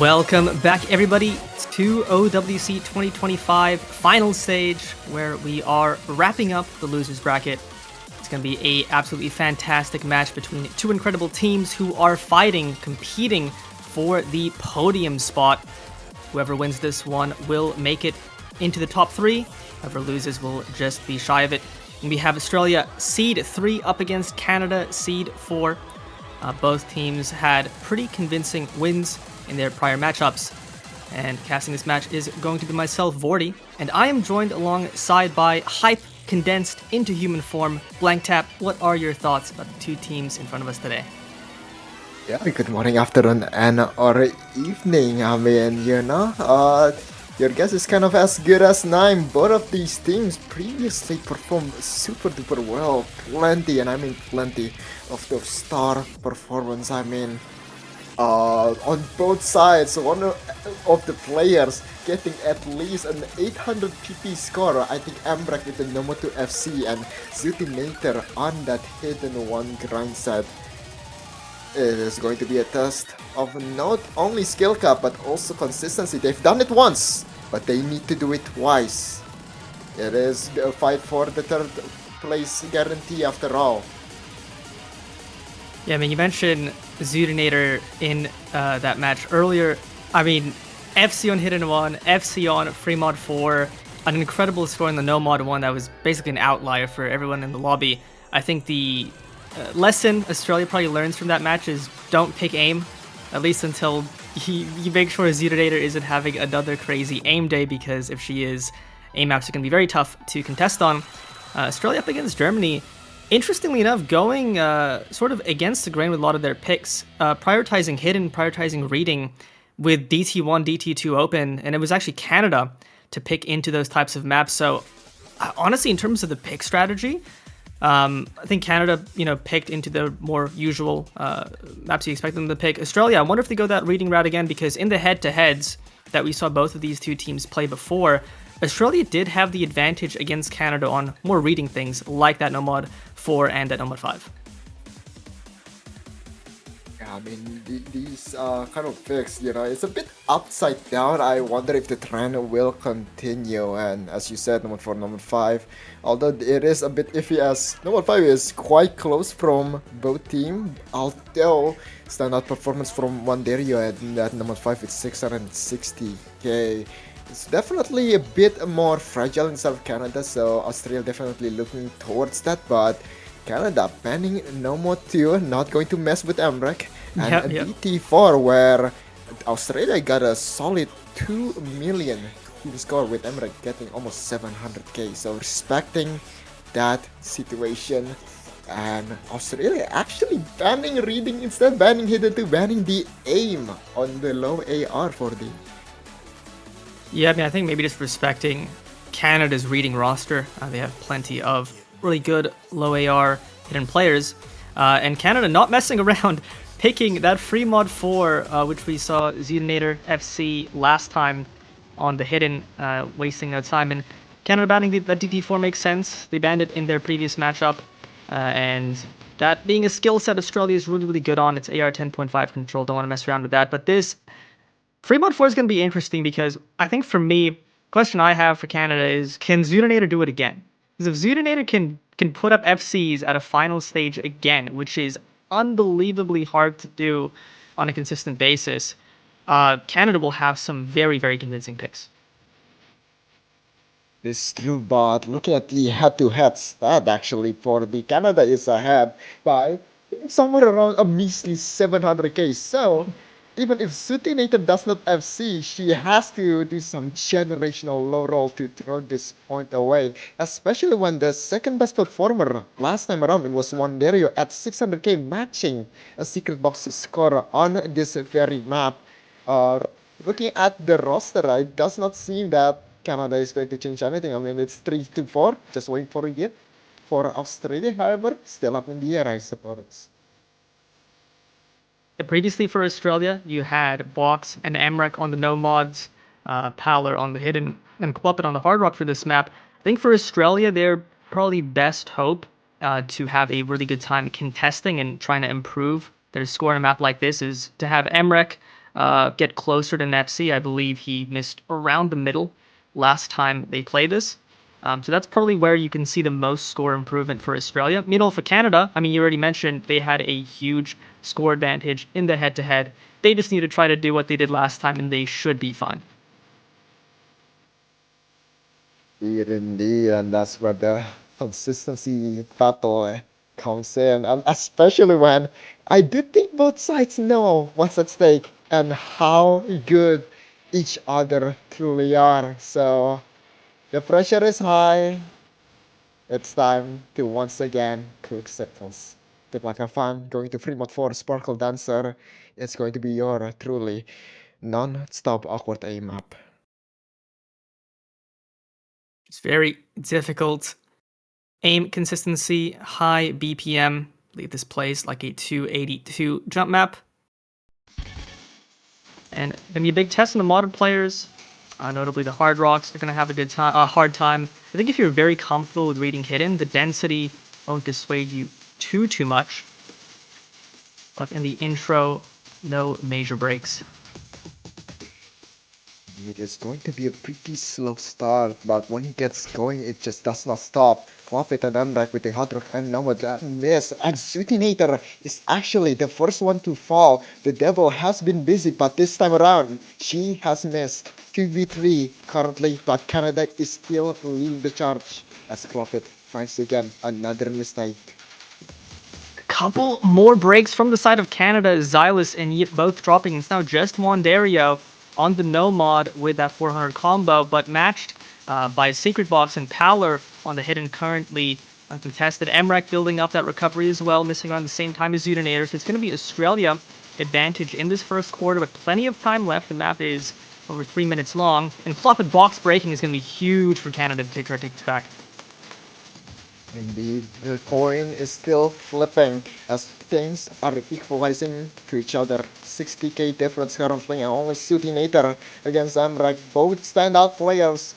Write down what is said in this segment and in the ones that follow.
Welcome back, everybody, to OWC 2025 final stage, where we are wrapping up the losers bracket. It's going to be a absolutely fantastic match between two incredible teams who are competing for the podium spot. Whoever wins this one will make it into the top three. Whoever loses will just be shy of it. And we have Australia seed 3 up against Canada seed 4. Both teams had pretty convincing wins in their prior matchups. And casting this match is going to be myself, Vorty, and I am joined alongside by Hype condensed into human form, Blanktap. What are your thoughts about the two teams in front of us today? Yeah, good morning, afternoon, and or evening. Your guess is kind of as good as mine. Both of these teams previously performed super duper well. Plenty, and I mean plenty, of those star performance. On both sides, one of the players getting at least an 800 PP score. I think Ambrek with the Nomotu FC and Zutinator on that hidden one grind set. It is going to be a test of not only skill cap but also consistency. They've done it once, but they need to do it twice. It is a fight for the third place guarantee after all. Yeah, I mean, you mentioned Zutinator in that match earlier. I mean, FC on Hidden 1, FC on Free Mod 4, an incredible score in the No Mod 1 that was basically an outlier for everyone in the lobby. I think the lesson Australia probably learns from that match is don't pick aim, at least until you make sure Zutinator isn't having another crazy aim day, because if she is, aim maps are going to be very tough to contest on. Australia up against Germany, interestingly enough, going sort of against the grain with a lot of their picks, prioritizing hidden, prioritizing reading with DT1, DT2 open, and it was actually Canada to pick into those types of maps. So honestly, in terms of the pick strategy, I think Canada, picked into the more usual maps you expect them to pick. Australia, I wonder if they go that reading route again, because in the head-to-heads that we saw both of these two teams play before, Australia did have the advantage against Canada on more reading things, like that No Mod 4 and that No Mod 5. Yeah, I mean, these kind of picks, it's a bit upside down. I wonder if the trend will continue. And as you said, number 4, number 5, although it is a bit iffy as number 5 is quite close from both teams, although standout performance from Wanderio and that number 5 is 660k. It's definitely a bit more fragile instead of Canada, so Australia definitely looking towards that, but Canada banning No Mod 2, not going to mess with Ambrek, and DT4 where Australia got a solid 2 million team score with Ambrek getting almost 700k, so respecting that situation. And Australia actually banning reading instead, banning hidden 2, banning the aim on the low AR for the... Yeah, I mean, I think maybe just respecting Canada's reading roster. They have plenty of really good low AR hidden players. And Canada not messing around, picking that Free Mod 4, which we saw Zutinator FC last time on the hidden, wasting no time. And Canada banning that DT4 makes sense. They banned it in their previous matchup. And that being a skill set Australia is really, really good on. It's AR 10.5 control. Don't want to mess around with that. But this Free Mod 4 is going to be interesting, because I think for me, question I have for Canada is, can Zutinator do it again? Because if Zutinator can put up FCs at a final stage again, which is unbelievably hard to do on a consistent basis, Canada will have some very, very convincing picks. This true, but looking at the head-to-head stat, actually, for the Canada is ahead by somewhere around a measly 700k. So even if Zutinator does not FC, she has to do some generational low roll to throw this point away. Especially when the second best performer last time around, it was Wanderio at 600k, matching a secret box score on this very map. Looking at the roster, it does not seem that Canada is going to change anything. I mean, it's 3-4, just waiting for it. For Australia, however, still up in the air, I suppose. Previously for Australia, you had Box and Amrek on the No Mods, Powler on the hidden, and Clopit on the hard rock for this map. I think for Australia, their probably best hope to have a really good time contesting and trying to improve their score on a map like this is to have Amrek get closer than FC. I believe he missed around the middle last time they played this. So that's probably where you can see the most score improvement for Australia. Meanwhile, for Canada, I mean, you already mentioned they had a huge score advantage in the head-to-head. They just need to try to do what they did last time, and they should be fine. Indeed, and that's where the consistency battle comes in, and especially when I do think both sides know what's at stake and how good each other truly are. So the pressure is high. It's time to once again cook settles. The Black and Fun going to Fremont for Sparkle Dancer. It's going to be your truly non-stop awkward aim map. It's very difficult. Aim consistency, high BPM. I believe this plays like a 282 jump map. And gonna be a big test on the modern players, notably the Hard Rocks. They're gonna have a hard time. I think if you're very comfortable with reading hidden, the density won't dissuade you too much. But in the intro, no major breaks. It is going to be a pretty slow start, but when he gets going, it just does not stop. Profit and Emrak with the hot rock and now with that miss. And Zutinator is actually the first one to fall. The devil has been busy, but this time around, she has missed. 2v3 currently, but Canada is still leading the charge as Profit finds again another mistake. Couple more breaks from the side of Canada, Xylus and Yip both dropping. It's now just Wandario on the no mod with that 400 combo, but matched by Secret Box and Powler on the hidden currently uncontested. Emrak building up that recovery as well, missing around the same time as Zutinator. So it's going to be Australia advantage in this first quarter, but plenty of time left. The map is over 3 minutes long, and Fluffed Box breaking is going to be huge for Canada to take it back. Indeed, the coin is still flipping as things are equalizing to each other. 60k difference currently, and only Sutinator against Amrak. Both standout players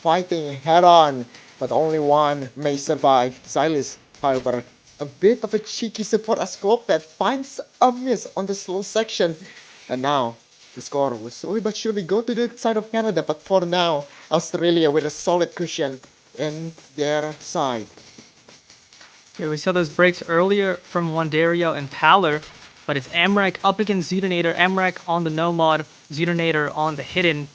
fighting head on, but only one may survive. Silas, however, a bit of a cheeky support as Clockpet finds a miss on the slow section. And now, the score will slowly but surely go to the side of Canada, but for now, Australia with a solid cushion in their side. Yeah, we saw those breaks earlier from Wandario and Powler, but it's Amrak up against Zutinator. Amrak on the no mod, Zutinator on the hidden.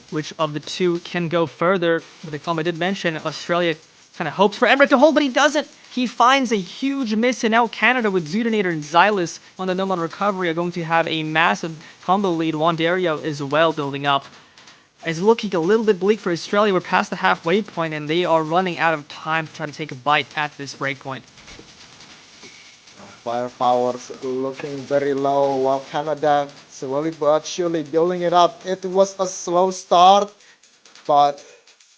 Which of the two can go further? But the comment I did mention, Australia kind of hopes for Amrak to hold, but he doesn't. He finds a huge miss, and now Canada with Zutinator and Xylus on the no mod recovery are going to have a massive combo lead. Wandario as well building up. It's looking a little bit bleak for Australia. We're past the halfway point, and they are running out of time to try to take a bite at this breakpoint. Firepower's looking very low while Canada slowly but surely building it up. It was a slow start, but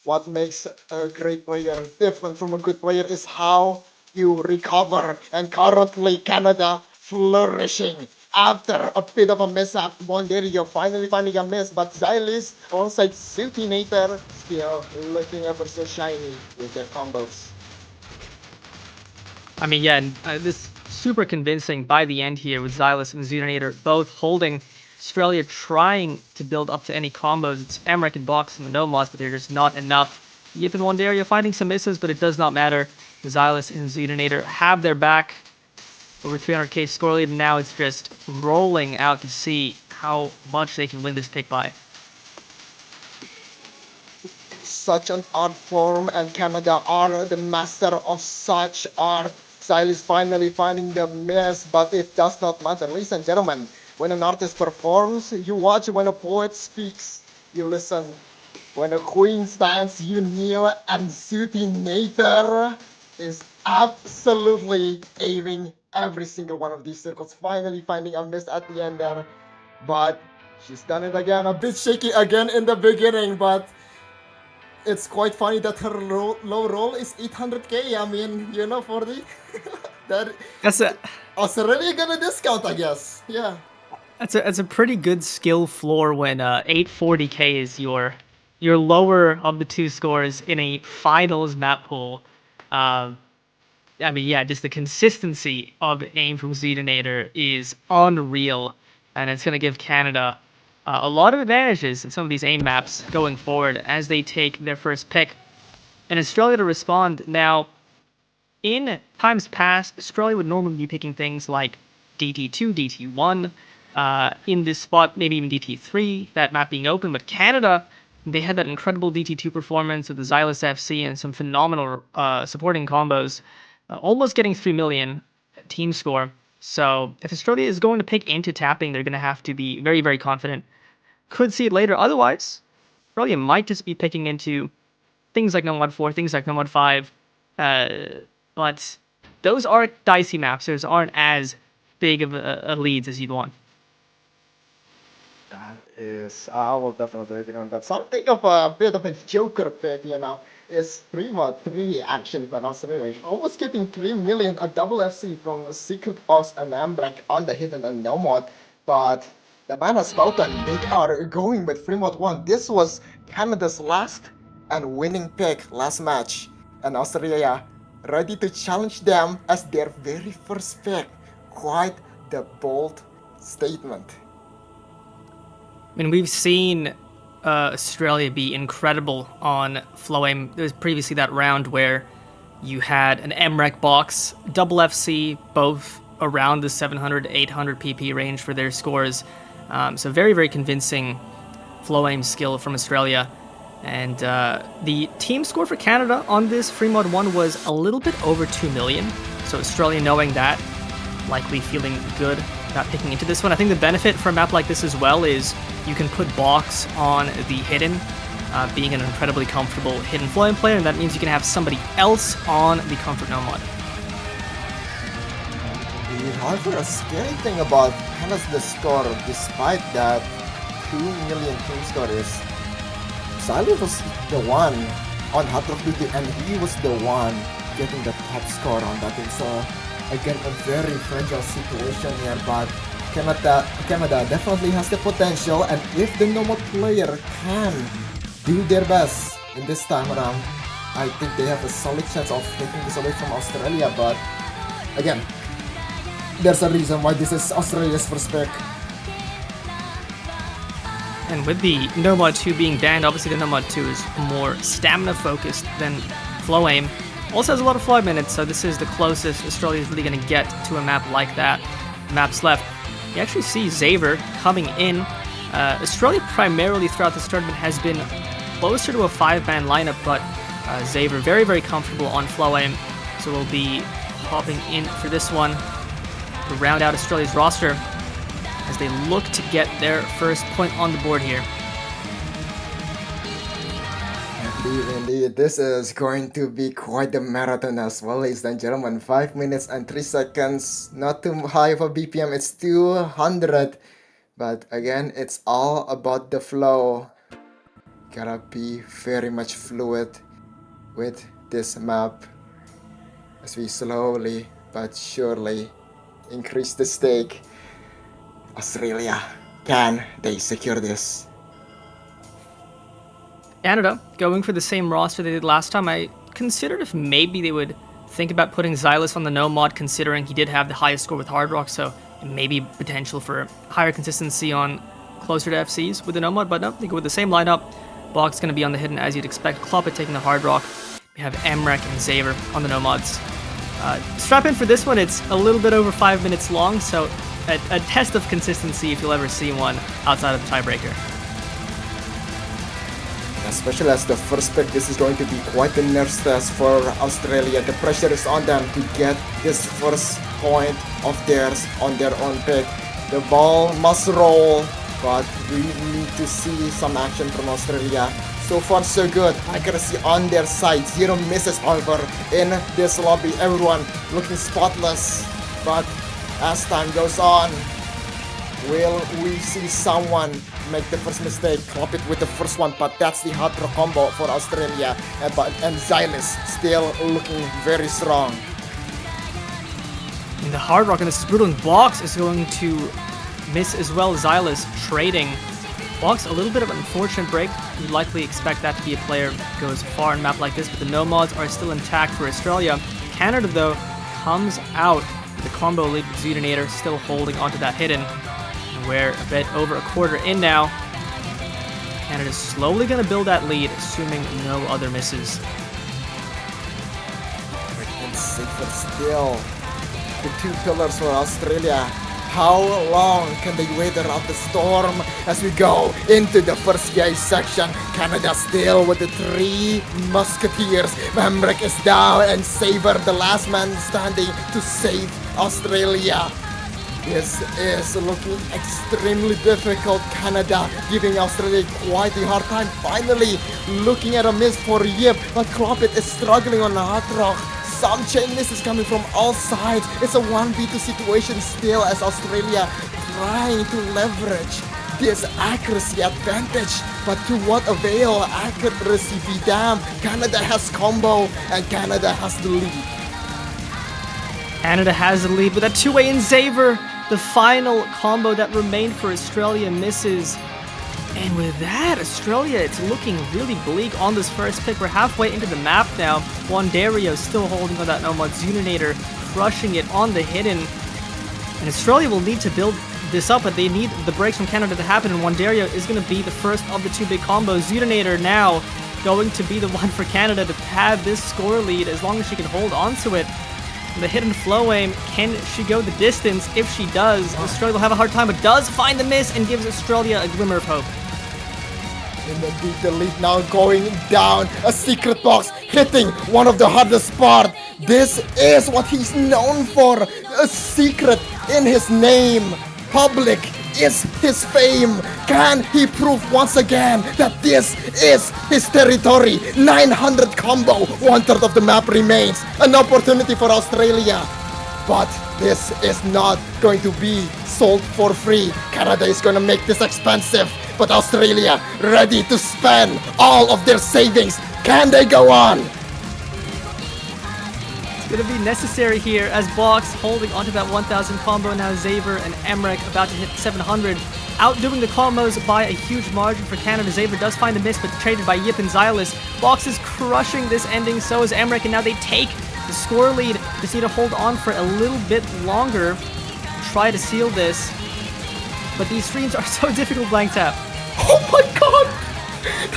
what makes a great player different from a good player is how you recover. And currently Canada flourishing after a bit of a mishap. Monderio finally finding a miss, but Xylis alongside Siltinator still looking ever so shiny with their combos. I mean, yeah, this super convincing by the end here with Xylus and Zutinator both holding. Australia trying to build up to any combos. It's Emrak and Box and the no mods, but they're just not enough. Yip and Wandario finding some misses, but it does not matter. Xylus and Zutinator have their back. Over 300k score lead, and now it's just rolling out to see how much they can win this pick by. Such an art form, and Canada are the master of such art. Style is finally finding the mess, but it does not matter. Ladies and gentlemen, when an artist performs, you watch. When a poet speaks, you listen. When a queen stands, you kneel. And Zutinator is absolutely aiming every single one of these circles. Finally finding a miss at the end there. But she's done it again. A bit shaky again in the beginning, but it's quite funny that her low roll is 800k. I mean, you know, 40. That's a Australia gonna discount, I guess. Yeah. That's a pretty good skill floor when 840k is your lower of the two scores in a finals map pool. I mean, yeah, just the consistency of aim from Zutinator is unreal. and it's going to give Canada a lot of advantages in some of these aim maps going forward as they take their first pick. And Australia to respond now. In times past, Australia would normally be picking things like DT2, DT1, in this spot, maybe even DT3, that map being open. But Canada, they had that incredible DT2 performance with the Xylus FC and some phenomenal supporting combos, almost getting 3 million team score. So if Australia is going to pick into tapping, they're going to have to be very, very confident. Could see it later. Otherwise, Australia might just be picking into things like Nomad 4, things like Nomad 5. But those aren't dicey maps. Those aren't as big of a leads as you'd want. That is, I will definitely agree on that. Something of a bit of a joker pick, is Prima 3 actually, but not really. Almost getting 3 million, a double FC from Secret Ops and Ambrek on the hidden and no mod. But the man has spoken. They are going with Fremont 1. This was Canada's last and winning pick last match. And Australia ready to challenge them as their very first pick. Quite the bold statement. I mean, we've seen Australia be incredible on Floaim. There was previously that round where you had an MREC box, double FC, both around the 700 800 PP range for their scores. So very, very convincing Floaim skill from Australia. And the team score for Canada on this free mod 1 was a little bit over 2 million. So Australia knowing that, likely feeling good about picking into this one. I think the benefit for a map like this as well is you can put box on the hidden, being an incredibly comfortable hidden Floaim player, and that means you can have somebody else on the comfort no mod. However, a scary thing about Canada's score, despite that 2 million team score, is Xylus was the one on Hard Rock Duty, and he was the one getting the top score on that. It's again a very fragile situation here, but Canada definitely has the potential, and if the Nomad player can do their best in this time around, I think they have a solid chance of taking this away from Australia. But again, there's a reason why this is Australia's first pick. And with the Nomad 2 being banned, obviously the Nomad 2 is more stamina focused than Floaim. Also has a lot of fly minutes, so this is the closest Australia is really going to get to a map like that. Maps left. You actually see Xaver coming in. Australia primarily throughout this tournament has been closer to a 5-man lineup, but Xaver very, very comfortable on Floaim, so we'll be hopping in for this one to round out Australia's roster as they look to get their first point on the board here. Indeed, this is going to be quite the marathon as well, ladies and gentlemen. 5 minutes and 3 seconds, not too high of a BPM, it's 200. But again, it's all about the flow. Gotta be very much fluid with this map as we slowly but surely increase the stake. Australia, can they secure this? Canada, going for the same roster they did last time, I considered if maybe they would think about putting Xylus on the no mod, considering he did have the highest score with Hard Rock, so maybe potential for higher consistency on closer to FCs with the no mod, but no, they go with the same lineup. Bog's going to be on the hidden as you'd expect, Kloppet taking the Hard Rock. We have Emrek and Xaver on the no mods. Strap in for this one, it's a little bit over 5 minutes long, so a test of consistency if you'll ever see one outside of the tiebreaker. Especially as the first pick, this is going to be quite a nerve test for Australia. The pressure is on them to get this first point of theirs on their own pick. The ball must roll, but we need to see some action from Australia. So far so good, accuracy on their side, 0 misses however in this lobby, everyone looking spotless. But as time goes on, will we see someone make the first mistake, Klop it with the first one, but that's the hard rock combo for Australia, and Xylus still looking very strong. And the Hard Rock and the Brutal Box is going to miss as well. Xylus trading. Box, a little bit of an unfortunate break. You'd likely expect that to be a player who goes far in a map like this, but the no mods are still intact for Australia. Canada, though, comes out with the combo lead with Zudinator still holding onto that hidden. And we're a bit over a quarter in now. Canada's slowly going to build that lead, assuming no other misses. And safer still. The two pillars for Australia. How long can they weather out the storm as we go into the first gate section? Canada still with the three musketeers. Emmerich is down and Saver, the last man standing to save Australia. This is looking extremely difficult. Canada giving Australia quite a hard time. Finally looking at a miss for Yip, but Clopit is struggling on Hard Rock. Some chain misses coming from all sides. It's a 1v2 situation still as Australia trying to leverage this accuracy advantage. But to what avail? Accuracy be damned. Canada has combo and Canada has the lead. Canada has the lead with a two-way in Xaver. The final combo that remained for Australia misses. And with that, Australia, it's looking really bleak on this first pick. We're halfway into the map now. Wandario still holding on that Nomad. Zuninator crushing it on the hidden. And Australia will need to build this up, but they need the breaks from Canada to happen. And Wandario is going to be the first of the two big combos. Zuninator now going to be the one for Canada to have this score lead as long as she can hold on to it. The hidden flow aim, can she go the distance? If she does, Australia will have a hard time, but does find the miss and gives Australia a glimmer of hope. And indeed the lead now going down. A secret box hitting one of the hardest part. This is what he's known for. A secret in his name. Public is his fame. Can he prove once again that this is his territory? 900 combo, 1/3 of the map remains. An opportunity for Australia. But this is not going to be sold for free. Canada is going to make this expensive. But Australia ready to spend all of their savings. Can they go on? Going to be necessary here as Box holding onto that 1000 combo. Now Xaver and Emmerich about to hit 700. Outdoing the combos by a huge margin for Canada. Xaver does find the miss, but traded by Yip and Xylus. Box is crushing this ending, so is Emmerich, and now they take the score lead. Just need to hold on for a little bit longer. Try to seal this. But these streams are so difficult, Blank Tap. Oh my god!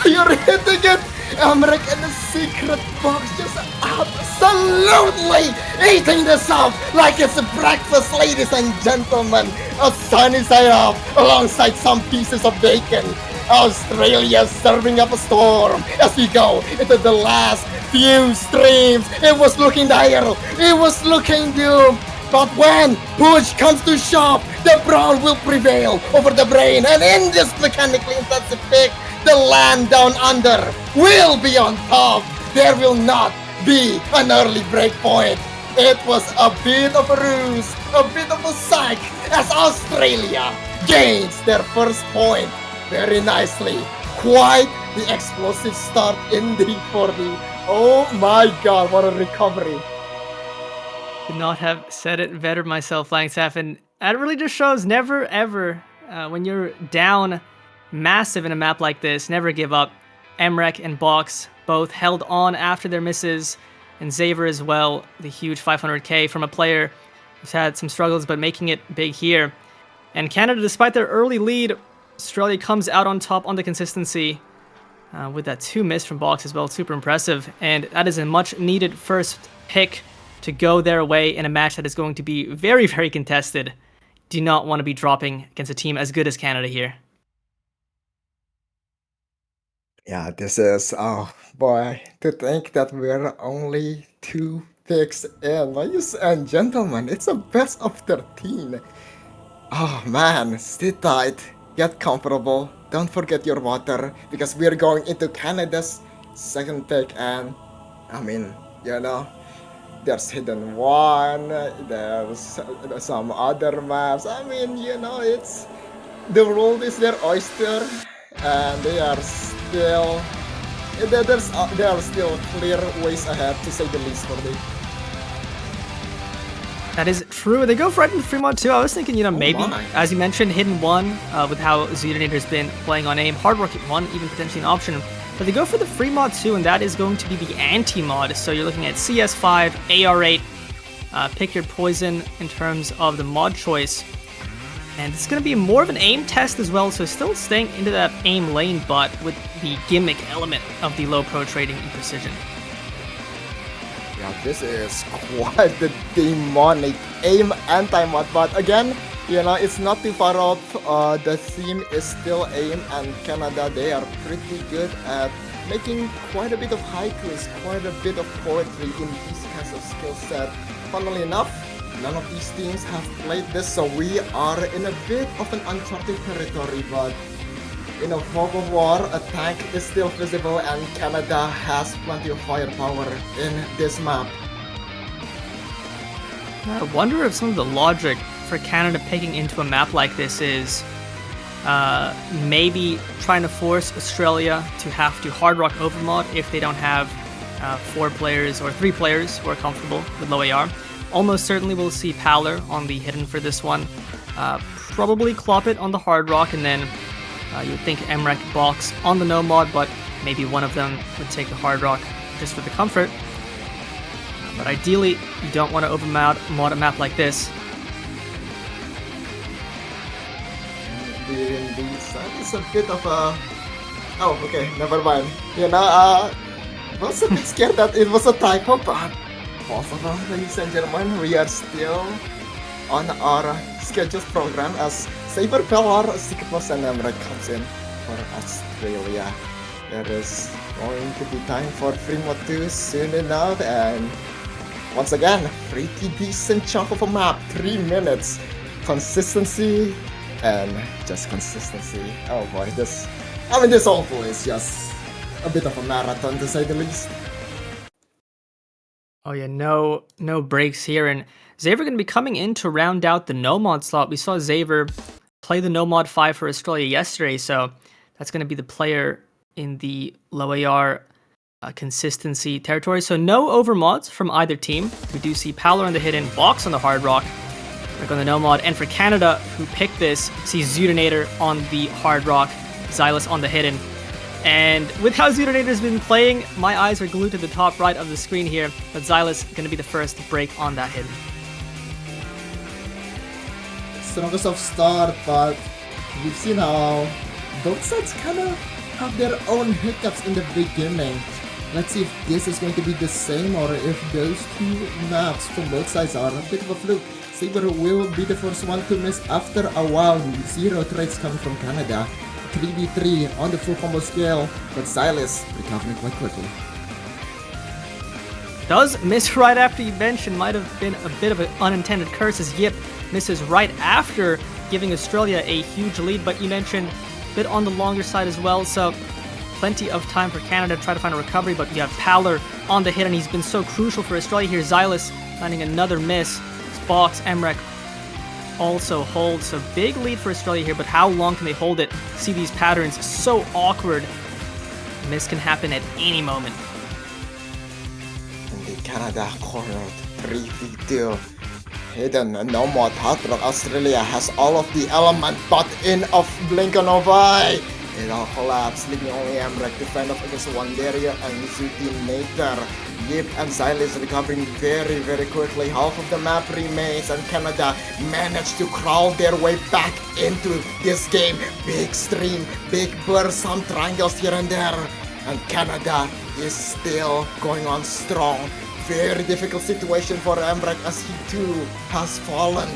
You're hitting it! Emmerich in the secret box just absolutely eating this up like it's a breakfast, ladies and gentlemen. A sunny side up alongside some pieces of bacon. Australia serving up a storm as we go into the last few streams. It was looking dire. It was looking doomed. But when push comes to shove, the brawl will prevail over the brain. And in this mechanically intensive pick, the land down under will be on top. There will not be an early break point. It was a bit of a ruse, a bit of a psych, as Australia gains their first point very nicely. Quite the explosive start indeed for the... Oh my god, what a recovery. Could not have said it better myself, Langstaff, and that really just shows never ever, when you're down massive in a map like this, never give up. Emmerich and Box both held on after their misses, and Xaver as well, the huge 500k from a player who's had some struggles but making it big here. And Canada, despite their early lead, Australia comes out on top on the consistency with that 2 miss from Box as well. Super impressive, and that is a much needed first pick to go their way in a match that is going to be very, very contested. Do not want to be dropping against a team as good as Canada here. Yeah, this is, oh boy, to think that we're only 2 picks in. Ladies and gentlemen, it's a best of 13. Oh man, sit tight, get comfortable, don't forget your water, because we're going into Canada's second pick, and I mean, you know, there's Hidden One, there's some other maps. I mean, you know, it's the world is their oyster, and they are still there are still clear ways ahead, to say the least, for me. That is true. They go right into Fremont too. I was thinking, you know, maybe, as you mentioned, Hidden One, with how Zuninator's been playing on aim. Hard Rock at 1, even potentially an option. But they go for the free mod too, and that is going to be the anti-mod. So you're looking at CS5, AR8, pick your poison in terms of the mod choice. And it's going to be more of an aim test as well, so still staying into that aim lane, but with the gimmick element of the low pro trading and precision. Yeah, this is quite the demonic aim anti-mod, but again, you know, it's not too far off. The theme is still aim, and Canada, they are pretty good at making quite a bit of haikus, quite a bit of poetry in these kinds of skill set. Funnily enough, none of these teams have played this, so we are in a bit of an uncharted territory, but in a fog of war, a tank is still visible and Canada has plenty of firepower in this map. I wonder if some of the logic for Canada picking into a map like this is maybe trying to force Australia to have to hard rock overmod if they don't have 4 players or 3 players who are comfortable with low AR. Almost certainly we'll see Paler on the hidden for this one. Probably Clop it on the hard rock, and then you would think Emrek box on the no mod, but maybe one of them would take the hard rock just for the comfort. But ideally, you don't want to overmod a map like this. Indeed, it's a bit of a... Oh, okay, never mind. You know, I was a bit scared that it was a typo, but possible, ladies and gentlemen, we are still on our scheduled program as Saber, Pelor, Sigmas, and Emrek comes in for Australia. There is going to be time for Fremont 2 soon enough, and once again, pretty decent chunk of a map, 3 minutes. Consistency and just consistency. Oh boy, this whole pool is just a bit of a marathon to say the least. Oh yeah, no breaks here, and Xavier going to be coming in to round out the no mod slot. We saw Xavier play the no mod 5 for Australia yesterday, so that's going to be the player in the low AR consistency territory. So no overmods from either team. We do see Paler on the hidden, Box on the hard rock, Rick on the no mod, and for Canada, who picked this, see Zutinator on the hard rock, Xylus on the hidden. And with how Zutinator's been playing, my eyes are glued to the top right of the screen here, but Xylus going to be the first to break on that hidden. Strongest of start, but we've seen how both sides kind of have their own hiccups in the beginning. Let's see if this is going to be the same or if those 2 maps from both sides are a bit of a fluke. Saber will be the first one to miss after a while. 0 trades coming from Canada. 3v3 on the full combo scale, but Xylus recovering quite quickly. Does miss right after you mentioned, might have been a bit of an unintended curse as Yip misses right after giving Australia a huge lead, but you mentioned a bit on the longer side as well, so plenty of time for Canada to try to find a recovery, but you have Paler on the hit, and he's been so crucial for Australia here. Xylus finding another miss. Box, Emrek also hold, so big lead for Australia here, but how long can they hold it? See these patterns, so awkward. Miss can happen at any moment. In the Canada cornered 3v2. Hidden no mod hard rock. Australia has all of the element, but in of Blink on Ovi. It all collapsed, leaving only Emrek to fend off against Wanderia and Zutinator. Yip and Xylus recovering very, very quickly. Half of the map remains, and Canada managed to crawl their way back into this game. Big stream, big burst, some triangles here and there. And Canada is still going on strong. Very difficult situation for Emrek as he too has fallen.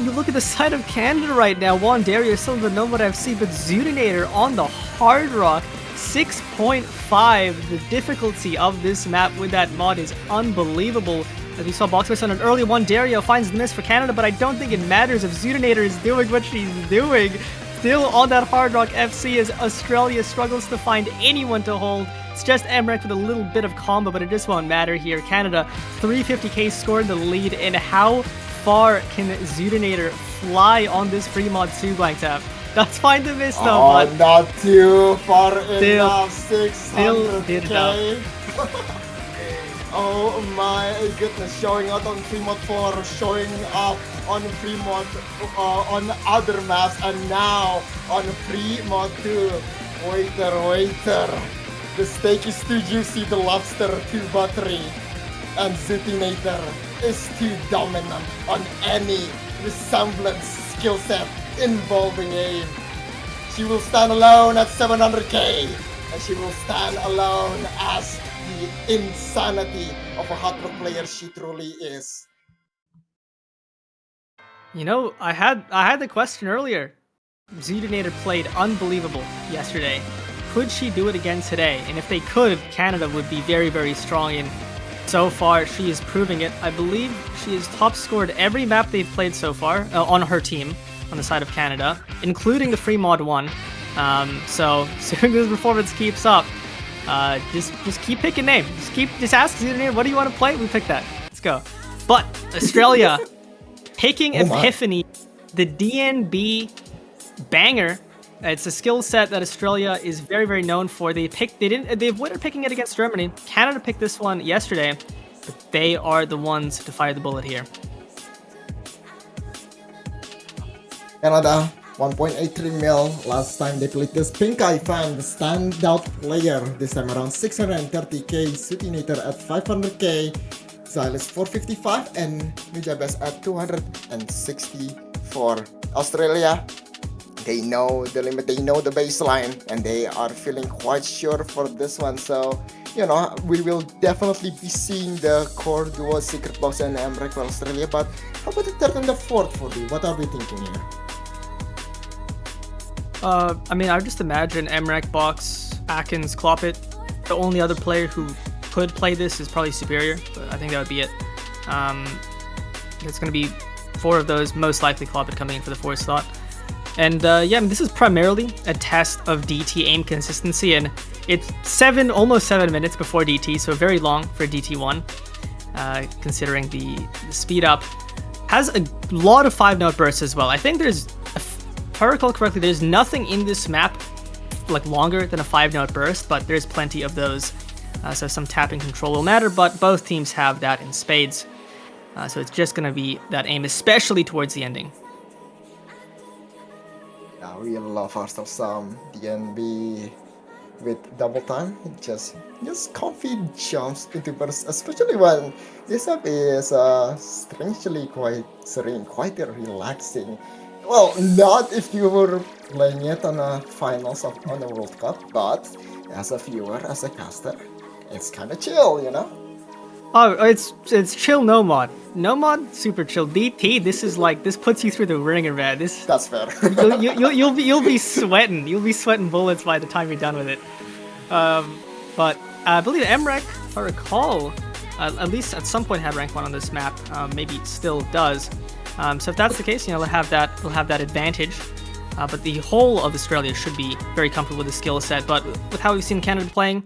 You look at the side of Canada right now. Wanderia is still in the no mod FC, but Zutinator on the hard rock. 6.5. The difficulty of this map with that mod is unbelievable. As we saw Boxface on an early one, Dario finds the miss for Canada, but I don't think it matters if Zutinator is doing what she's doing. Still on that hard rock FC as Australia struggles to find anyone to hold. It's just Emrek with a little bit of combo, but it just won't matter here. Canada, 350k scored the lead, and how far can Zutinator fly on this free mod 2 blank tap? That's fine to miss though, but not too far still, enough. 600k. Oh my goodness, showing out on free mod 4, showing up on free mod on other maps, and now on free mod 2. Waiter. The steak is too juicy, the lobster too buttery, and Zutinator is too dominant on any resemblance skill set involving aim. She will stand alone at 700k, and she will stand alone as the insanity of a hot rock player she truly is. You know, I had the question earlier. Zudinator played unbelievable yesterday. Could she do it again today? And if they could, Canada would be very, very strong. And so far, she is proving it. I believe she has top scored every map they've played so far on her team, on the side of Canada, including the free mod 1. So assuming this performance keeps up, just keep picking names. Just ask Zudinator, what do you want to play? We pick that. Let's go. But Australia picking Epiphany, the DNB banger. It's a skill set that Australia is very, very known for. They've avoided picking it against Germany. Canada picked this one yesterday, but they are the ones to fire the bullet here. Canada, 1.83 mil. Last time they played this. Pink Eye Fan, the standout player. This time around 630k. Zudinator at 500k. Silas 455 and Nujabes at 264. Australia, they know the limit, they know the baseline, and they are feeling quite sure for this one. So, you know, we will definitely be seeing the core duo Secret Box and Emrek for Australia. But how about the third and the fourth for you? What are we thinking here? I mean, I would just imagine Emrek, Box, Atkins, Cloppet. The only other player who could play this is probably Superior, but I think that would be it. It's going to be 4 of those, most likely Cloppet coming in for the 4th slot. And yeah, I mean, this is primarily a test of DT aim consistency, and it's almost 7 minutes before DT, so very long for DT1, considering the speed up. Has a lot of 5-note bursts as well. I think there's, if I recall correctly, there's nothing in this map like longer than a 5-note burst, but there's plenty of those. So some tapping control will matter, but both teams have that in spades. So it's just going to be that aim, especially towards the ending. Yeah, we love ourselves some DNB with double time. Just comfy jumps into bursts, especially when this app is strangely quite serene, quite relaxing. Well, not if you were playing it on a finals on the World Cup, but as a viewer, as a caster, it's kind of chill, you know? Oh, it's chill no mod. No mod, super chill. DT, this puts you through the ringer, man. That's fair. you'll be sweating. You'll be sweating bullets by the time you're done with it. But I believe Emrek, if I recall, at least at some point had rank 1 on this map. Maybe still does. So if that's the case, you know, they'll have that advantage. But the whole of Australia should be very comfortable with the skill set. But with how we've seen Canada playing,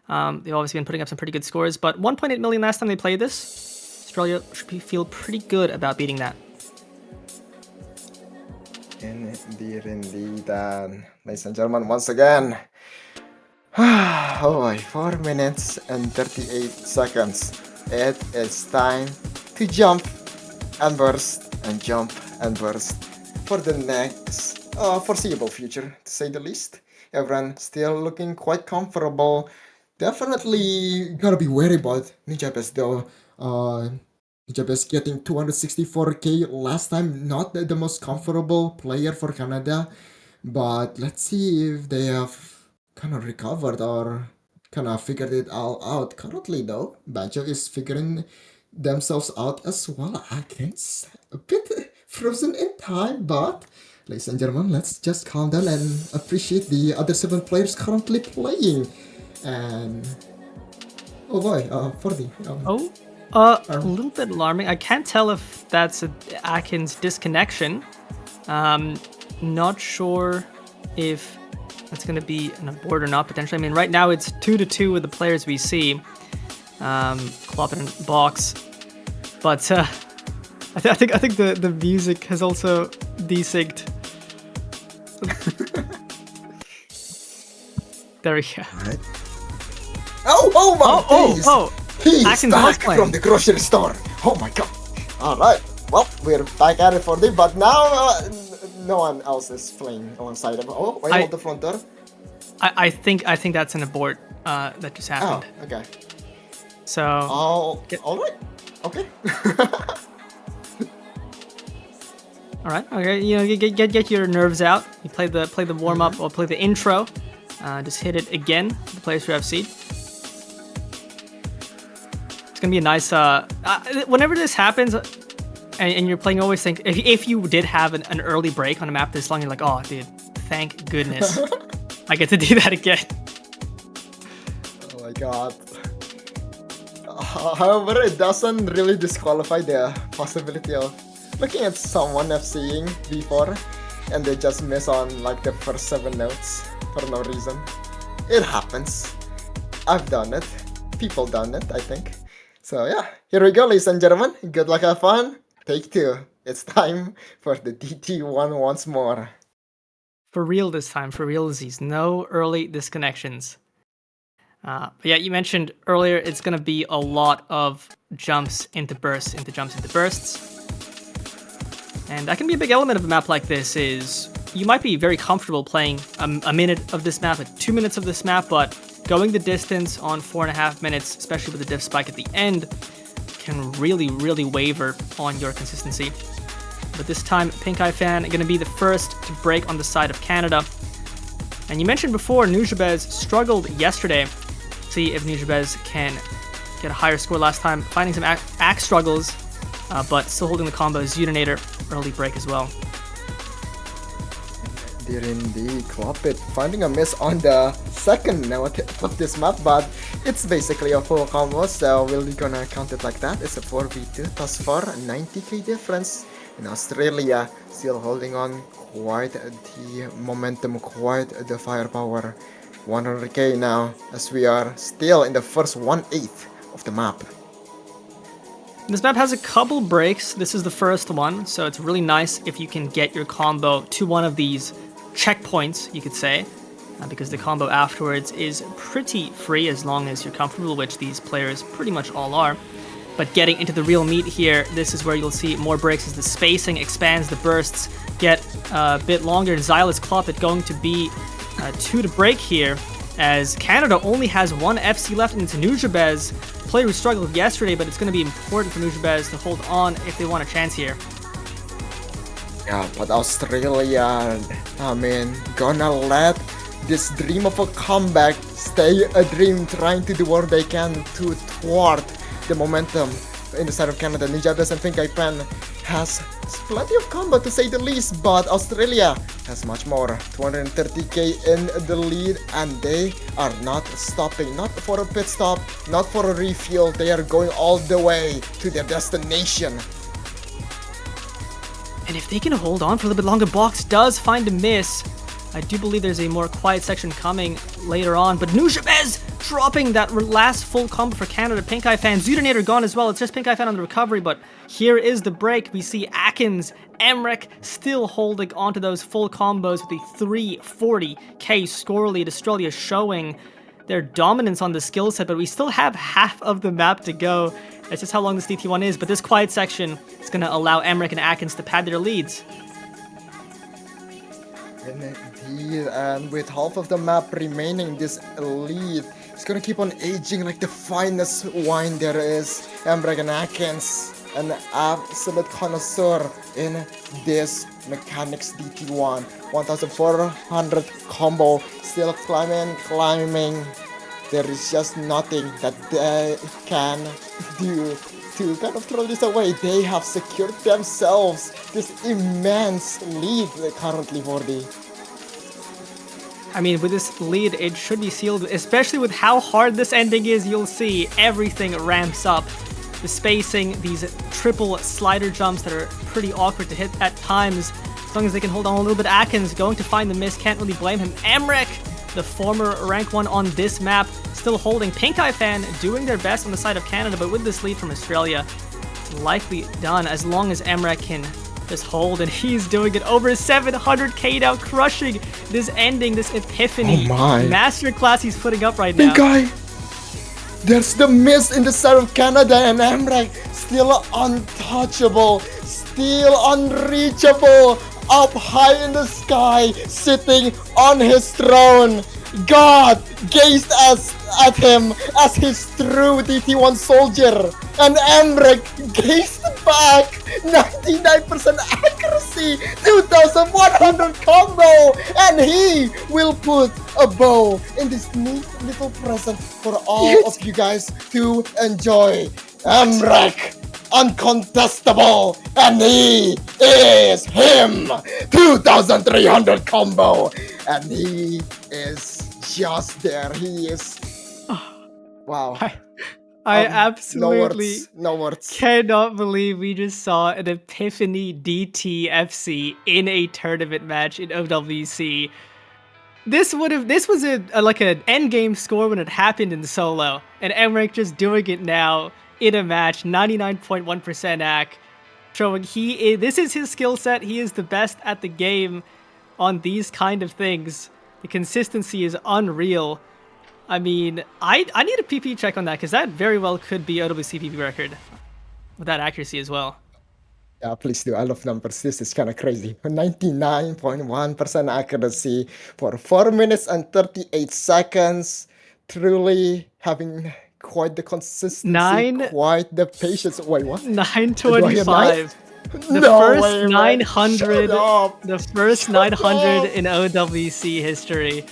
they've obviously been putting up some pretty good scores. But 1.8 million last time they played this. Australia should feel pretty good about beating that. Indeed. Ladies and gentlemen, once again. Oh boy, 4 minutes and 38 seconds. It is time to jump and burst and jump and burst for the next foreseeable future, to say the least. Everyone still looking quite comfortable. Definitely gotta be wary about Nujabes though. Nujabes getting 264k last time, not the most comfortable player for Canada, but let's see if they have kind of recovered or kind of figured it all out. Currently though, Banjo is figuring themselves out as well. Atkins, a bit frozen in time, but ladies and gentlemen, let's just calm down and appreciate the other 7 players currently playing. And oh boy, 40. A little bit alarming. I can't tell if that's a Atkins disconnection. Not sure if that's going to be an abort or not potentially. I mean, right now it's 2-2 with the players we see. Cloppet and Box, but I think the music has also desynced. There we go. Right. Oh my days! He's Atkins back from the grocery store. Oh my god! All right. Well, we're back at it for this, but now no one else is playing alongside him. Oh, wait, hold the front door. I think that's an abort that just happened. Oh, okay. So. All right. Okay. All right, okay. You know, you get your nerves out. You play the warm up or play the intro. Just hit it again. The players who have seed. It's gonna be a nice. Whenever this happens, and you're playing, always think if you did have an early break on a map this long, you're like, oh, dude, thank goodness, I get to do that again. Oh my god. However, it doesn't really disqualify the possibility of looking at someone FCing before and they just miss on like the first 7 notes for no reason. It happens. I've done it. People done it, I think. So yeah, here we go, ladies and gentlemen. Good luck, have fun. Take 2. It's time for the DT1 once more. For real this time, for realsies. No early disconnections. But yeah, you mentioned earlier it's going to be a lot of jumps into bursts, into jumps into bursts. And that can be a big element of a map like this, is you might be very comfortable playing a minute of this map, like 2 minutes of this map, but going the distance on 4.5 minutes, especially with the diff spike at the end, can really, really waver on your consistency. But this time, Pink Eye Fan going to be the first to break on the side of Canada. And you mentioned before, Nujabes struggled yesterday. See if Nujabes can get a higher score last time, finding some axe struggles, but still holding the combo. Zudinator, early break as well. Did indeed clop it, finding a miss on the second note of this map, but it's basically a full combo, so we're gonna count it like that. It's a 4v2 thus far, 90k difference. In Australia, still holding on quite the momentum, quite the firepower. 100k now, as we are still in the first 1/8 of the map. This map has a couple breaks. This is the first one, so it's really nice if you can get your combo to one of these checkpoints, you could say, because the combo afterwards is pretty free as long as you're comfortable, which these players pretty much all are. But getting into the real meat here, this is where you'll see more breaks as the spacing expands, the bursts get a bit longer. Xylus Clop it going to be 2 to break here, as Canada only has 1 FC left, and it's Nujabes, player who struggled yesterday, but it's going to be important for Nujabes to hold on if they want a chance here. Yeah, but Australia, I mean, gonna let this dream of a comeback stay a dream, trying to do what they can to thwart the momentum in the side of Canada. Nujabes and Pink Eye Fan has plenty of combo to say the least, but Australia has much more. 230k in the lead, and they are not stopping. Not for a pit stop, not for a refuel. They are going all the way to their destination. And if they can hold on for a little bit longer, Box does find a miss. I do believe there's a more quiet section coming later on, but Nujabes dropping that last full combo for Canada. Pink Eye Fan, Zudinator gone as well. It's just Pink Eye Fan on the recovery, but here is the break. We see Akins, Emrek still holding onto those full combos with the 340k score lead. Australia showing their dominance on the skill set, but we still have half of the map to go. That's just how long this DT1 is, but this quiet section is going to allow Emrek and Akins to pad their leads. Indeed, and with half of the map remaining, this lead is gonna keep on aging like the finest wine there is. Emrek and Akins, an absolute connoisseur in this mechanics DT1. 1400 combo, still climbing. There is just nothing that they can do to kind of throw this away. They have secured themselves this immense lead currently for the... I mean, with this lead, it should be sealed, especially with how hard this ending is. You'll see everything ramps up. The spacing, these triple slider jumps that are pretty awkward to hit at times. As long as they can hold on a little bit. Akins going to find the miss, can't really blame him. Emrek, the former rank 1 on this map, still holding. Pink Eye Fan doing their best on the side of Canada, but with this lead from Australia, it's likely done as long as Emrek can just hold, and he's doing it over 700k now, crushing this ending, this epiphany. Oh my. Masterclass he's putting up right now. Pink Eye! There's the miss in the side of Canada, and Emrek still untouchable, still unreachable, up high in the sky, sitting on his throne. God gazed at him as his true DT1 soldier, and Emrek gazed back. 99% accuracy, 2100 combo, and he will put a bow in this neat little present for all of you guys to enjoy. Emrek, uncontestable, and he is him. 2300 combo, and he is just there. He is. Wow. I absolutely no words. cannot believe we just saw an Epiphany DTFC in a tournament match in OWC. This was like an end game score when it happened in solo, and Emrek just doing it now in a match, 99.1% AC, showing this is his skill set. He is the best at the game on these kind of things. The consistency is unreal. I mean, I need a PP check on that, because that very well could be OWC PP record with that accuracy as well. Yeah, please do. I love numbers. This is kind of crazy. 99.1% accuracy for 4 minutes and 38 seconds. Truly having quite the consistency, quite the patience. Wait, what? 925. The No first way, man. 900. Shut up. The first 900 in OWC history.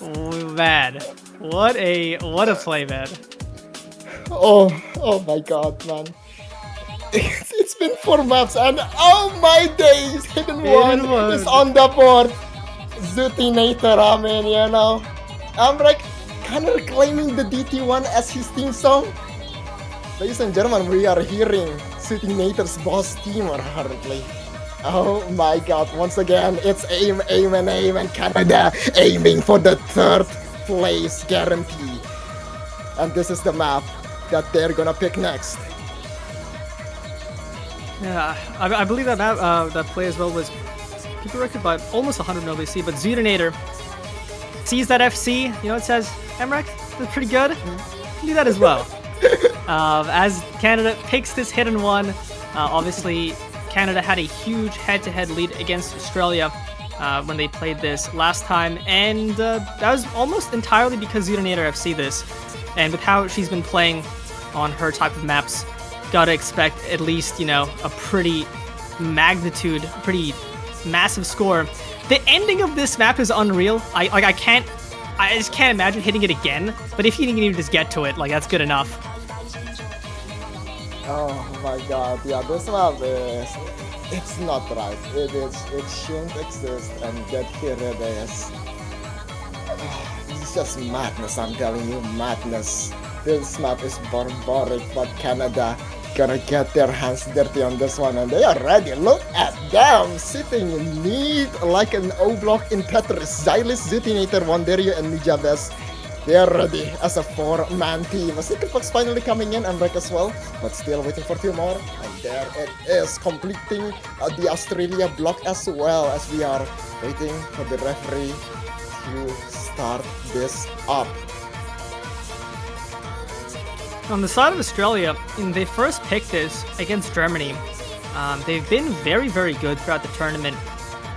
Oh, man, what a play, man. Oh my God, man. It's been 4 maps, and oh my days, Hidden One is on the board. Zootinator, I mean, you know. I'm like kind of claiming the DT1 as his theme song. Ladies and gentlemen, we are hearing Zootinator's boss team currently. Oh my God, once again, it's aim, and Canada aiming for the 3rd place guarantee. And this is the map that they're gonna pick next. Yeah, I believe that map, that play as well was people record by almost 100 in OWC, but Zootinator sees that FC, you know, it says, Emrek, that's pretty good. Do that as well. As Canada picks this Hidden One, obviously Canada had a huge head-to-head lead against Australia when they played this last time, and that was almost entirely because Zootinator FC this, and with how she's been playing on her type of maps, gotta expect at least, you know, a pretty massive score. The ending of this map is unreal. I just can't imagine hitting it again, but if you can even just get to it, like, that's good enough. Oh my God, yeah, this map is, it's not right. It shouldn't exist, and yet here it is. It's just madness, I'm telling you, madness. This map is barbaric, but Canada gonna get their hands dirty on this one, and they are ready. Look at them, sitting neat like an O-block in Tetris. Xylis, Zootinator, Wanderio, and Nujabes. They are ready as a 4-man team. Secret Fox finally coming in, and Break as well, but still waiting for 2 more. And there it is, completing the Australia block as well, as we are waiting for the referee to start this up. On the side of Australia, when they first picked this against Germany, they've been very, very good throughout the tournament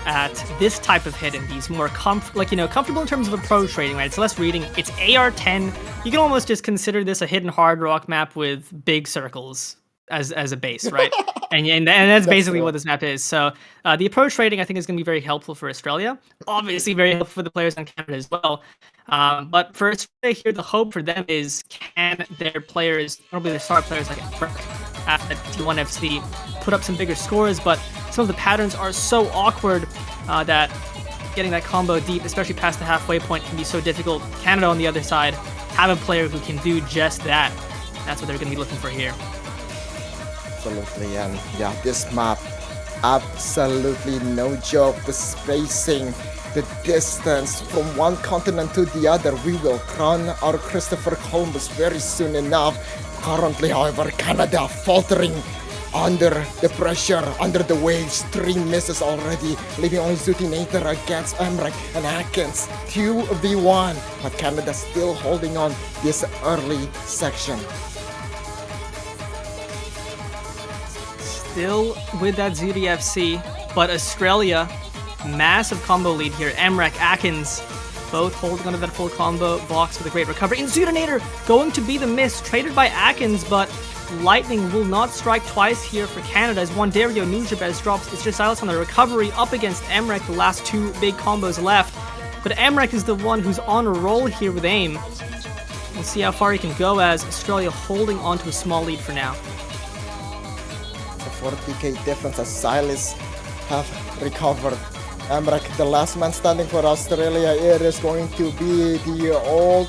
at this type of hidden. These more comfortable in terms of approach rating, right? It's less reading. It's AR10. You can almost just consider this a hidden hard rock map with big circles as a base, right? and that's basically what this map is. So the approach rating, I think, is going to be very helpful for Australia. Obviously, very helpful for the players in Canada as well. But for Australia here, the hope for them is, can their players, probably their star players like at T1 FC, put up some bigger scores? But some of the patterns are so awkward that getting that combo deep, especially past the halfway point, can be so difficult. Canada, on the other side, have a player who can do just that. That's what they're going to be looking for here. Absolutely, and yeah, this map, absolutely no joke. The spacing, the distance from one continent to the other. We will crown our Christopher Columbus very soon enough. Currently, however, Canada faltering under the pressure, under the waves. 3 misses already, leaving only Zootinator against Emrek and Atkins. 2v1, but Canada still holding on this early section. Still with that Zooty FC, but Australia, massive combo lead here. Emrek, Atkins, both holding onto that full combo. Vox with a great recovery. And Zudinator going to be the miss, traded by Akins, but Lightning will not strike twice here for Canada as Wandario Nujabes drops. It's just Silas on the recovery up against Emrek, the last two big combos left. But Emrek is the one who's on a roll here with aim. We'll see how far he can go as Australia holding on to a small lead for now. A 40k difference as Silas have recovered. Emrek, the last man standing for Australia. It is going to be the old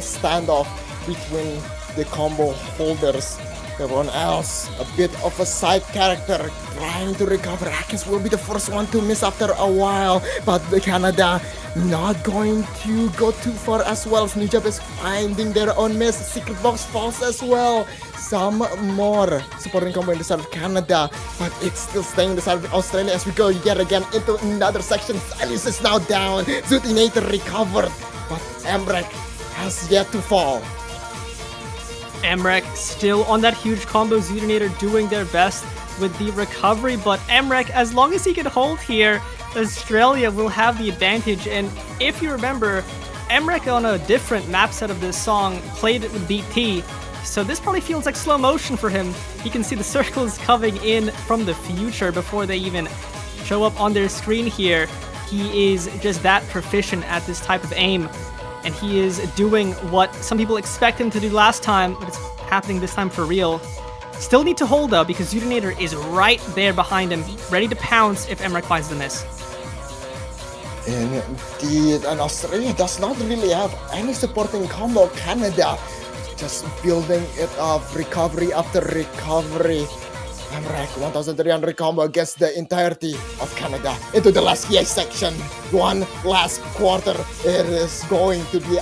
standoff between the combo holders. Everyone else, a bit of a side character trying to recover. Akins will be the first one to miss after a while, but the Canada not going to go too far as well. Nujab is finding their own miss. Secret Box falls as well. Some more supporting combo in the side of Canada, but it's still staying in the side of Australia as we go yet again into another section. Silas is now down. Zudinator recovered, but Emrek has yet to fall. Emrek still on that huge combo. Zudinator doing their best with the recovery, but Emrek, as long as he can hold here, Australia will have the advantage. And if you remember, Emrek on a different map set of this song played it with DT, so this probably feels like slow motion for him. You can see the circles coming in from the future before they even show up on their screen here. He is just that proficient at this type of aim, and he is doing what some people expect him to do last time, but it's happening this time for real. Still need to hold though, because Zudinator is right there behind him, ready to pounce if Emrek finds the miss. Indeed, and Australia does not really have any supporting combo. Canada just building it up, recovery after recovery. Emrek, 1300 combo against the entirety of Canada into the last EA section. One last quarter. It is going to be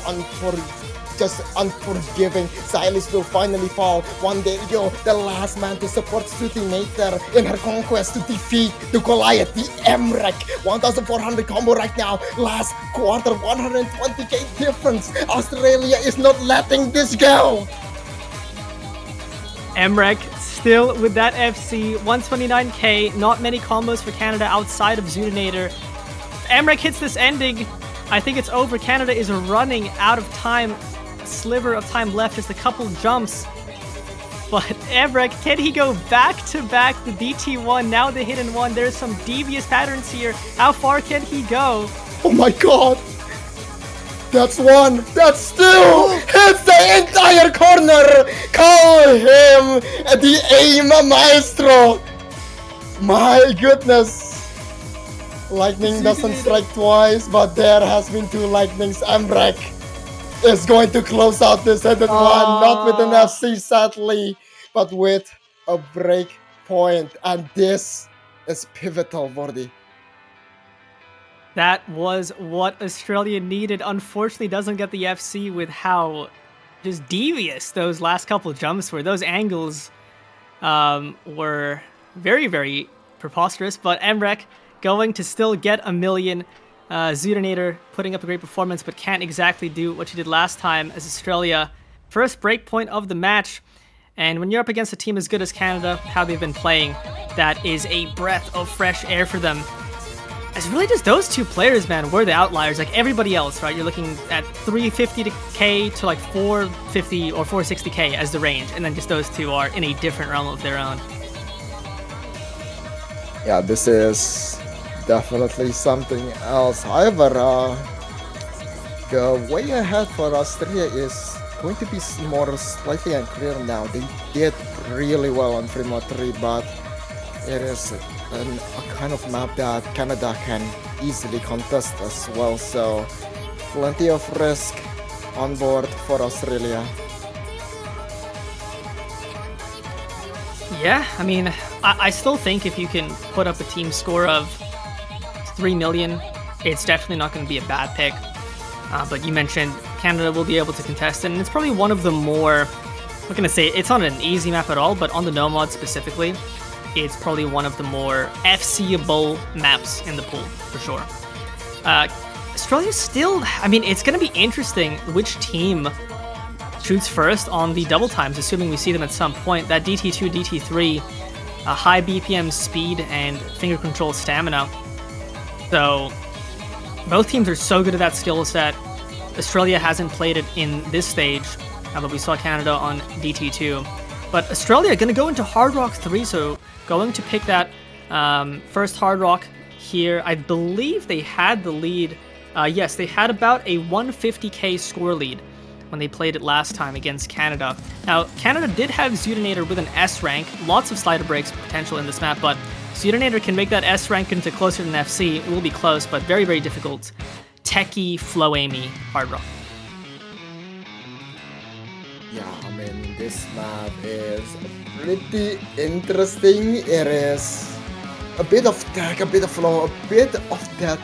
unforgiving. Silas will finally fall. Wandario, the last man to support Zudinator in her conquest to defeat the Goliath, the Emrek. 1400 combo right now. Last quarter, 120k difference. Australia is not letting this go. Emrek still with that FC, 129k, not many combos for Canada outside of Zudinator. If Emrek hits this ending, I think it's over. Canada is running out of time, a sliver of time left, just a couple jumps. But Emrek, can he go back to back the DT1, now the hidden one? There's some devious patterns here. How far can he go? Oh my god! That's one! That still hits the entire corner! Call him the aim maestro! My goodness! Lightning doesn't strike twice, but there has been two lightnings. Emrek is going to close out this headed one, not with an FC sadly, but with a break point. And this is pivotal, Vordi. That was what Australia needed. Unfortunately, doesn't get the FC with how just devious those last couple jumps were. Those angles were very, very preposterous, but Emrek going to still get a million. Zudinator putting up a great performance, but can't exactly do what she did last time as Australia. First breakpoint of the match. And when you're up against a team as good as Canada, how they've been playing, that is a breath of fresh air for them. It's really just those two players, man, were the outliers. Like everybody else, right? You're looking at 350k to like 450 or 460k as the range, and then just those two are in a different realm of their own. Yeah, this is definitely something else. However, the way ahead for Australia is going to be more slightly unclear now. They did really well on Free Mod 3, but it is a kind of map that Canada can easily contest as well, so plenty of risk on board for Australia. Yeah, I mean, I still think if you can put up a team score of 3 million, it's definitely not going to be a bad pick. But you mentioned Canada will be able to contest, and it's probably one of the more, I'm not going to say it's not an easy map at all, but on the No Mod specifically, it's probably one of the more FC-able maps in the pool, for sure. Australia still, I mean, it's going to be interesting which team shoots first on the double times, assuming we see them at some point. That DT2, DT3, high BPM speed and finger control stamina. So Both teams are so good at that skill set. Australia hasn't played it in this stage, although we saw Canada on DT2. But Australia going to go into Hard Rock 3, so going to pick that first Hard Rock here. I believe they had the lead. Yes, they had about a 150k score lead when they played it last time against Canada. Now, Canada did have Zutinator with an S rank, lots of slider breaks potential in this map, but Zutinator can make that S rank into closer than FC. It will be close, but very, very difficult. Techie, flow-aimy Hard Rock. Yeah, I mean, this map is pretty interesting. It is a bit of tech, a bit of flow, a bit of that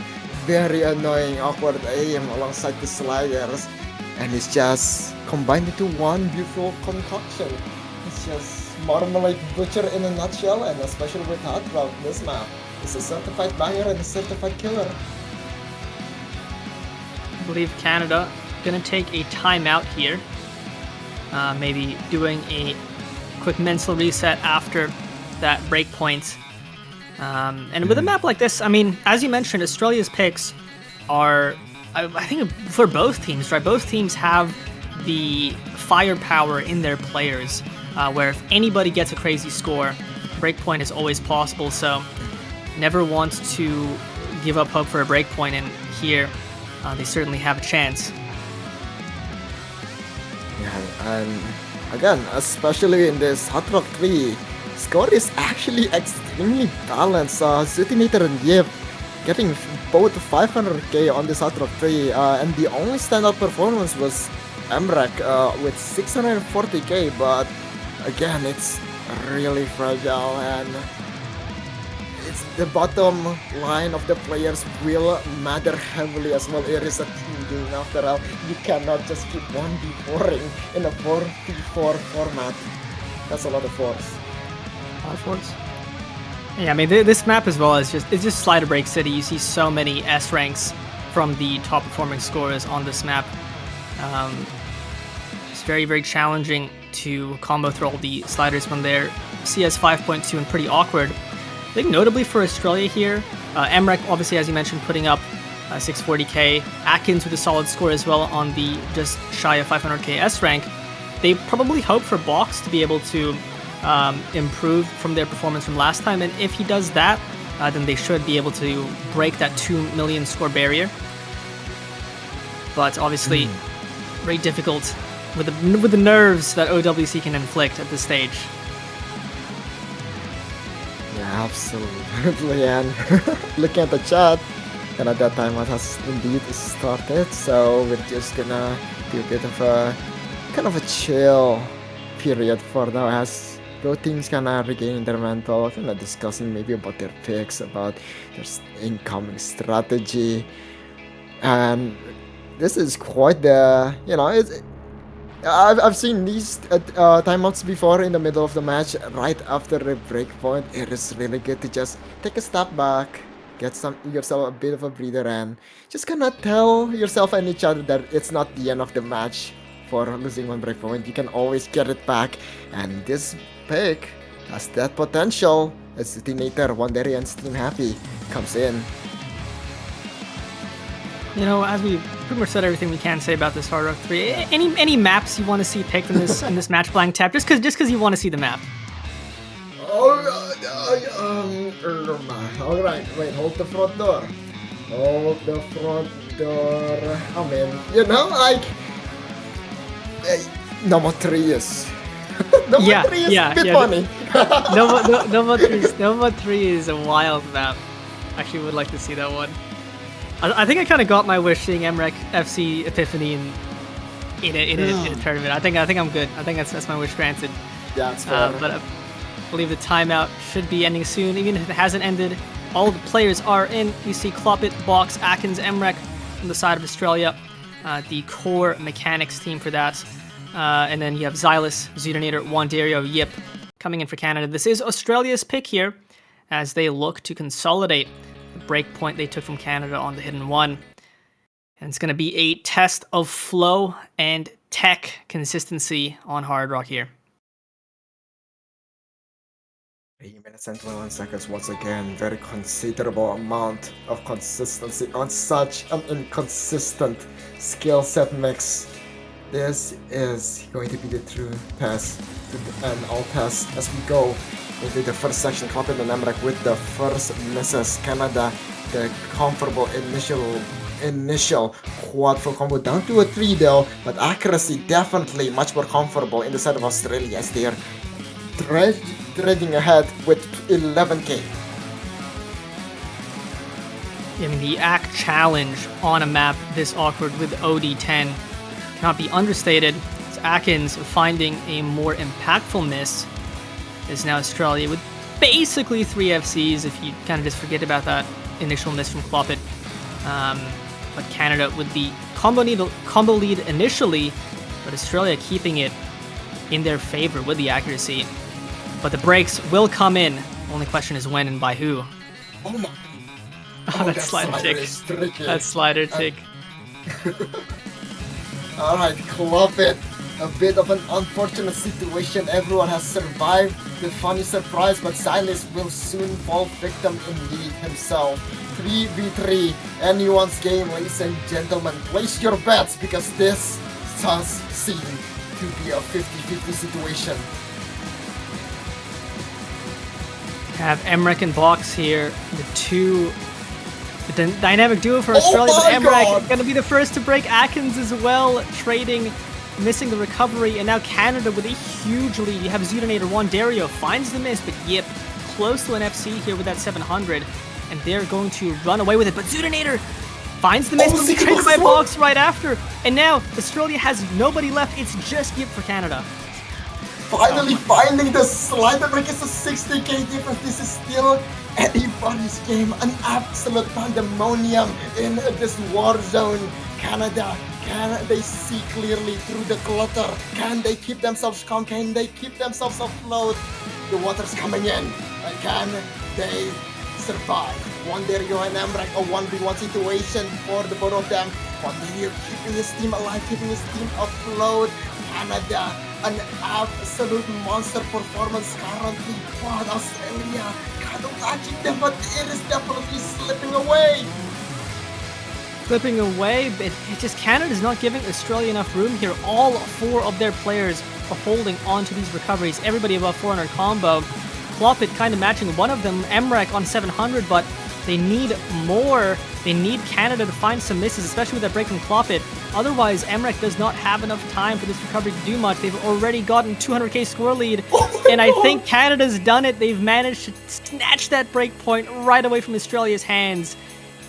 very annoying awkward aim alongside the sliders. And it's just combined into one beautiful concoction. It's just Marmalade Butcher in a nutshell, and especially with Hard Rock, this map. It's a certified banger and a certified killer. I believe Canada gonna take a timeout here. Maybe doing a quick mental reset after that breakpoint. And with a map like this, I mean, as you mentioned, Australia's picks are, I think for both teams, right? Both teams have the firepower in their players, where if anybody gets a crazy score, breakpoint is always possible. So never want to give up hope for a breakpoint, and here they certainly have a chance. Yeah, and again, especially in this Hard Rock 3, score is actually extremely balanced. Zutinator and Yip getting both 500k on this Hard Rock 3, and the only standout performance was Emrek with 640k, but again, it's really fragile, and it's the bottom line of the players will matter heavily as well. It is a team game after all. You cannot just keep 1v4ing in a 4v4 format. That's a lot of force. Yeah, I mean, this map as well is just slider break city. You see so many S ranks from the top performing scorers on this map. It's very, very challenging to combo through all the sliders when they're CS 5.2 and pretty awkward. I think notably for Australia here, Emrek, obviously, as you mentioned, putting up 640k. Atkins with a solid score as well on the just shy of 500k S rank. They probably hope for Box to be able to improve from their performance from last time, and if he does that, then they should be able to break that 2 million score barrier. But obviously, very difficult with the nerves that OWC can inflict at this stage. Yeah, absolutely. And looking at the chat, and at that time it has indeed started, so we're just gonna do a bit of a kind of a chill period for now as both teams kinda regaining their mental, kinda discussing maybe about their picks, about their incoming strategy. And this is quite the, I've seen these timeouts before in the middle of the match, right after the breakpoint. It is really good to just take a step back, get yourself a bit of a breather, and just kinda tell yourself and each other that it's not the end of the match for losing one breakpoint. You can always get it back, and this pick has that potential. As Zutinator, Wanderian's Team Happy comes in. As we pretty much said everything we can say about this Hard Rock 3, any maps you want to see picked in this match blank tap, just because you want to see the map? Alright, wait, hold the front door. Hold the front door. I mean, number 3 is... number 3 is a bit funny. Nova 3 is a wild map. Actually would like to see that one. I think I kind of got my wish seeing Emrek FC Epiphany in a tournament. I think I'm good. I think that's my wish granted. Yeah, it's fair. But I believe the timeout should be ending soon. Even if it hasn't ended, all the players are in. You see Cloppit, Box, Atkins, Emrek on the side of Australia. The core mechanics team for that. And then you have Xylus, Zutinator, Wanderio, Yip coming in for Canada. This is Australia's pick here as they look to consolidate the breakpoint they took from Canada on the Hidden One. And it's going to be a test of flow and tech consistency on Hard Rock here. 3 minutes and 21 seconds once again. Very considerable amount of consistency on such an inconsistent skill set mix. This is going to be the true test and all tests as we go into the first section. Clopit and Emrek with the first misses. Canada, the comfortable initial quad full combo down to a 3 though, but accuracy definitely much more comfortable in the side of Australia as they are threading ahead with 11k. I mean, the ACK challenge on a map this awkward with OD10 cannot be understated. As Atkins finding a more impactful miss is now Australia with basically 3 FCs if you kind of just forget about that initial miss from Clopit. But Canada with the combo lead initially, but Australia keeping it in their favor with the accuracy. But the breaks will come in. Only question is when and by who. Oh my! Oh, that slider tick. That slider tick. Alright, Clopit. A bit of an unfortunate situation. Everyone has survived the funny surprise, but Silas will soon fall victim indeed himself. 3v3, anyone's game, ladies and gentlemen. Place your bets because this does seem to be a 50-50 situation. Have Emrek and Box here, the dynamic duo for Australia, but Emrek going to be the first to break Atkins as well, trading, missing the recovery, and now Canada with a huge lead. You have Zudinator 1, Dario finds the miss, but Yip close to an FC here with that 700, and they're going to run away with it, but Zudinator finds the miss, but traded by Box right after, and now Australia has nobody left. It's just Yip for Canada. Finally finding the slider break. It's a 60k difference. This is still anybody's game. An absolute pandemonium in this war zone. Canada, can they see clearly through the clutter? Can they keep themselves calm? Can they keep themselves afloat? The water's coming in. Can they survive? One Dario and Emrek, a 1v1 situation for the both of them. One Dario keeping his team alive, keeping his team afloat. Canada, an absolute monster performance currently, but Australia kind of catching them, but it is definitely slipping away. Slipping away, but it just Canada's not giving Australia enough room here. All 4 of their players are holding on to these recoveries. Everybody above 400 combo. Clopit kind of matching one of them, Emrek on 700, but they need more. They need Canada to find some misses, especially with that break from Clopit. Otherwise, Emrek does not have enough time for this recovery to do much. They've already gotten 200k score lead, and I think Canada's done it. They've managed to snatch that break point right away from Australia's hands,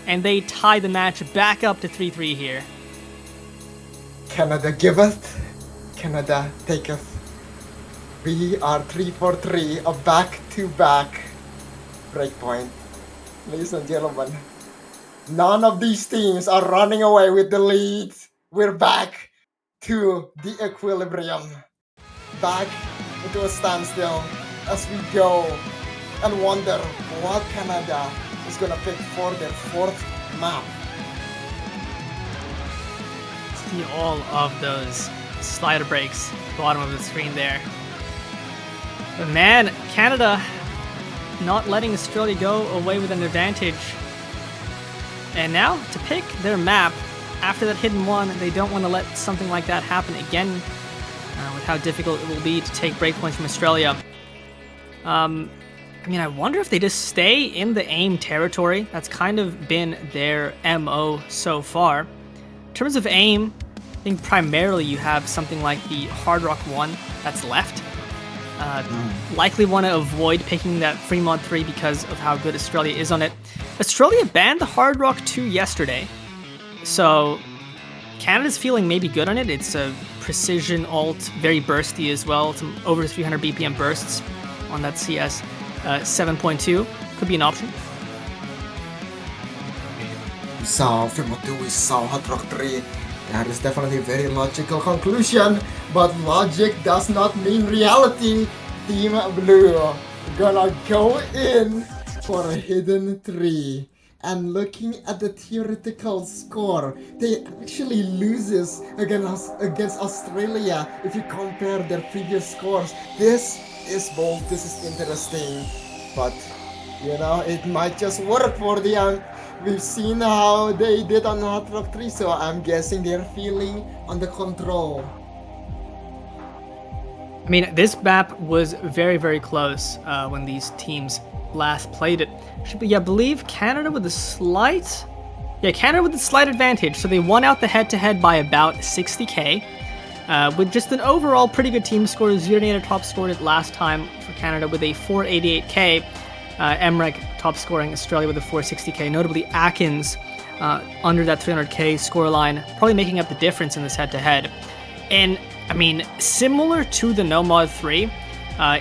and they tie the match back up to 3-3 here. Canada giveth, Canada taketh. We are 3-4-3, a back-to-back breakpoint. Ladies and gentlemen, none of these teams are running away with the lead. We're back to the equilibrium. Back into a standstill as we go and wonder what Canada is going to pick for their 4th map. See all of those slider breaks, bottom of the screen there. But man, Canada not letting Australia go away with an advantage. And now, to pick their map, after that hidden one, they don't want to let something like that happen again, with how difficult it will be to take breakpoints from Australia. I mean, I wonder if they just stay in the AIM territory. That's kind of been their MO so far. In terms of AIM, I think primarily you have something like the Hard Rock 1 that's left. Likely want to avoid picking that Fremont 3 because of how good Australia is on it. Australia banned the Hard Rock 2 yesterday, so Canada's feeling maybe good on it. It's a precision ult, very bursty as well, some over 300 BPM bursts on that CS 7.2. Could be an option. We saw Fremont 2, we saw Hard Rock 3. That is definitely a very logical conclusion, but logic does not mean reality. Team Blue gonna go in for a hidden 3. And looking at the theoretical score, they actually loses against Australia if you compare their previous scores. This is bold, this is interesting, but you know, it might just work for the young. We've seen how they did on Hot Rock 3, so I'm guessing they're feeling under control. I mean, this map was very, very close when these teams last played it. Yeah, I believe Canada with a slight... Yeah, Canada with a slight advantage, so they won out the head-to-head by about 60k. With just an overall pretty good team score. Zirinator top scored it last time for Canada with a 488k. Emrek top scoring Australia with a 460k. Notably, Atkins under that 300k scoreline, probably making up the difference in this head-to-head. And I mean, similar to the Nomad 3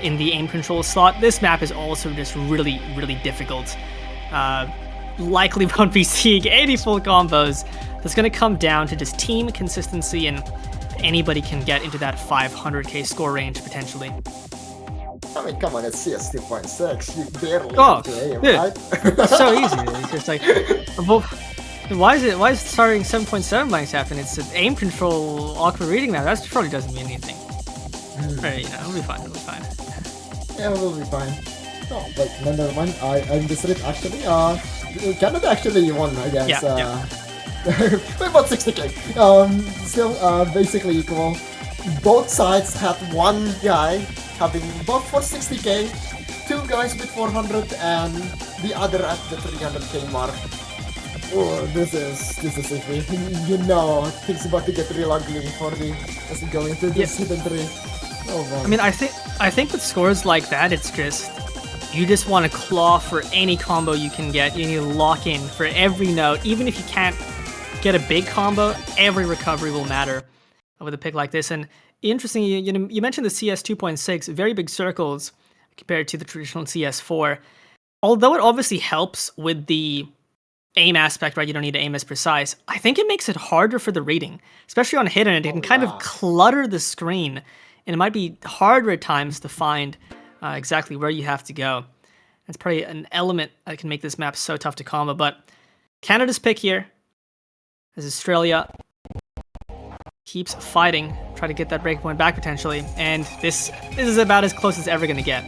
in the aim control slot, this map is also just really, really difficult. Likely won't be seeing any full combos. That's going to come down to just team consistency, and anybody can get into that 500k score range potentially. I mean, come on, it's CS 2.6. You barely Oh, aim, dude, right? it's so easy. It's just like, well, why is starting 7.7 blanks happen? It's an aim control awkward reading map. That probably doesn't mean anything. Right, you know, it'll be fine. It'll be fine. Yeah, we'll be fine. No, but never mind. I missed it actually. Canada actually won against. By about 60k. Still, basically equal. Both sides had one guy having both for 60k, two guys with 400, and the other at the 300k mark. Oh, this is iffy. You know, things about to get real ugly for the as we go into this hidden 3. Oh man. I mean, I think with scores like that, it's just you just want to claw for any combo you can get. You need to lock in for every note, even if you can't get a big combo. Every recovery will matter with a pick like this. And interesting, you mentioned the CS 2.6, very big circles compared to the traditional CS4. Although it obviously helps with the aim aspect, right? You don't need to aim as precise. I think it makes it harder for the reading, especially on hidden. It can kind of clutter the screen, and it might be harder at times to find exactly where you have to go. That's probably an element that can make this map so tough to combo. But Canada's pick here as Australia keeps fighting, try to get that breakpoint back potentially, and this is about as close as ever going to get.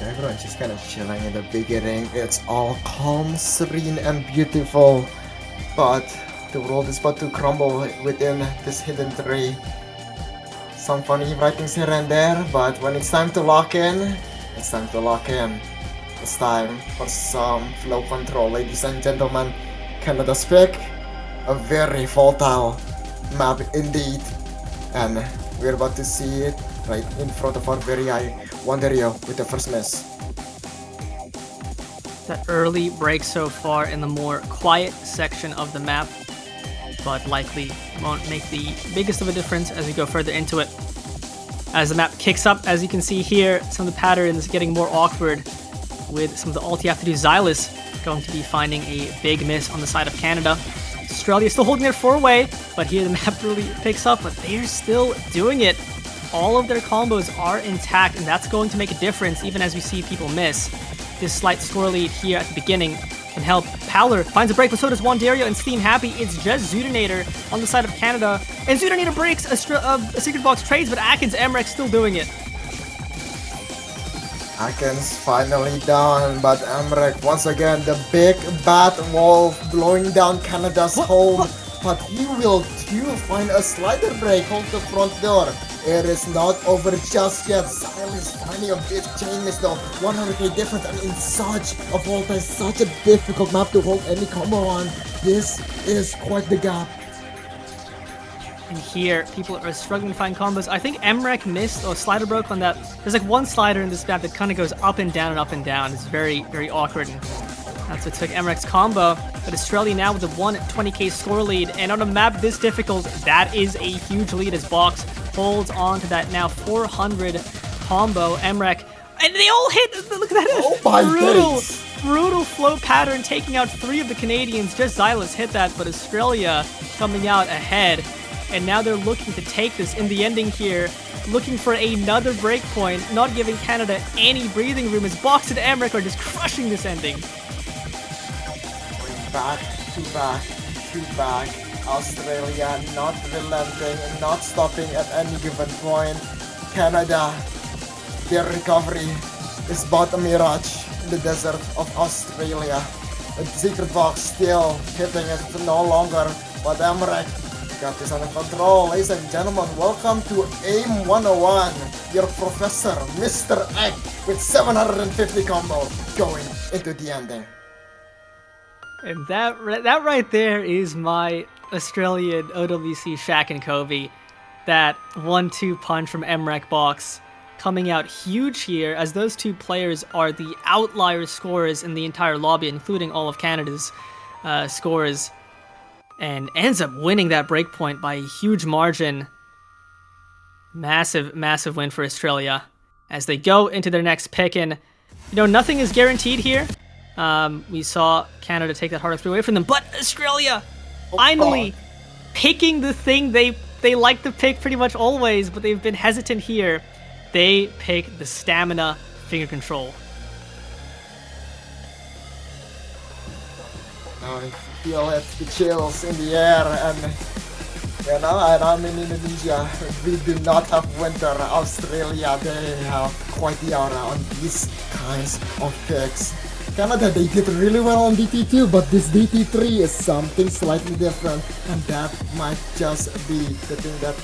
Everyone's just kind of chilling in the beginning. It's all calm, serene, and beautiful. But the world is about to crumble within this hidden 3. Some funny writings here and there, but when it's time to lock in, it's time to lock in. It's time for some flow control, ladies and gentlemen. Canada's pick, a very volatile map indeed. And we're about to see it right in front of our very eye. Wanderio with the first miss. That early break so far in the more quiet section of the map, but likely won't make the biggest of a difference as we go further into it. As the map kicks up, as you can see here, some of the patterns getting more awkward with some of the ult you have to do. Xylus going to be finding a big miss on the side of Canada. Australia still holding their 4-way, but here the map really picks up, but they're still doing it. All of their combos are intact, and that's going to make a difference even as we see people miss. This slight score lead here at the beginning can help. Powler finds a break, but so does Wanderio and Steam Happy. It's just Zootonator on the side of Canada, and Zootonator breaks a Secret Box trades, but Atkins Emrek still doing it. Atkins finally down, but Emrek once again the big bad wolf blowing down Canada's hold. But he will too find a slider break, hold the front door. It is not over just yet. Xylus finding a big chain miss though. 100k difference, and in such a volatile, such a difficult map to hold any combo on. This is quite the gap. And here, people are struggling to find combos. I think Emrek missed or slider broke on that. There's like one slider in this map that kind of goes up and down and up and down. It's very, very awkward. And that's what took Emrek's combo. But Australia now with a 120k score lead. And on a map this difficult, that is a huge lead as Box holds on to that now 400 combo. Emrek, and they all hit. Look at that. Oh my goodness. Brutal flow pattern, taking out 3 of the Canadians. Just Xylus hit that, but Australia coming out ahead. And now they're looking to take this in the ending here, looking for another breakpoint, not giving Canada any breathing room as Box and Emrek are just crushing this ending. Back, two back, two back. Australia not relenting, not stopping at any given point. Canada, their recovery is but a mirage in the desert of Australia. The secret box still hitting it no longer, but Emrek got this under control. Ladies and gentlemen, welcome to AIM 101. Your professor, Mr. Egg, with 750 combo going into the ending. And that right there is my Australian OWC Shaq and Kobe. That 1-2 punch from Emrek Box coming out huge here, as those two players are the outlier scorers in the entire lobby, including all of Canada's scorers, and ends up winning that breakpoint by a huge margin. Massive, massive win for Australia as they go into their next pick. And, you know, nothing is guaranteed here. We saw Canada take that harder 3 away from them, but Australia finally picking the thing they like to pick pretty much always, but they've been hesitant here. They pick the stamina finger control. I feel it, the chills in the air, and you know, and I'm in Indonesia. We do not have winter. Australia, they have quite the aura on these kinds of picks. Canada, they did really well on DT2, but this DT3 is something slightly different, and that might just be the thing that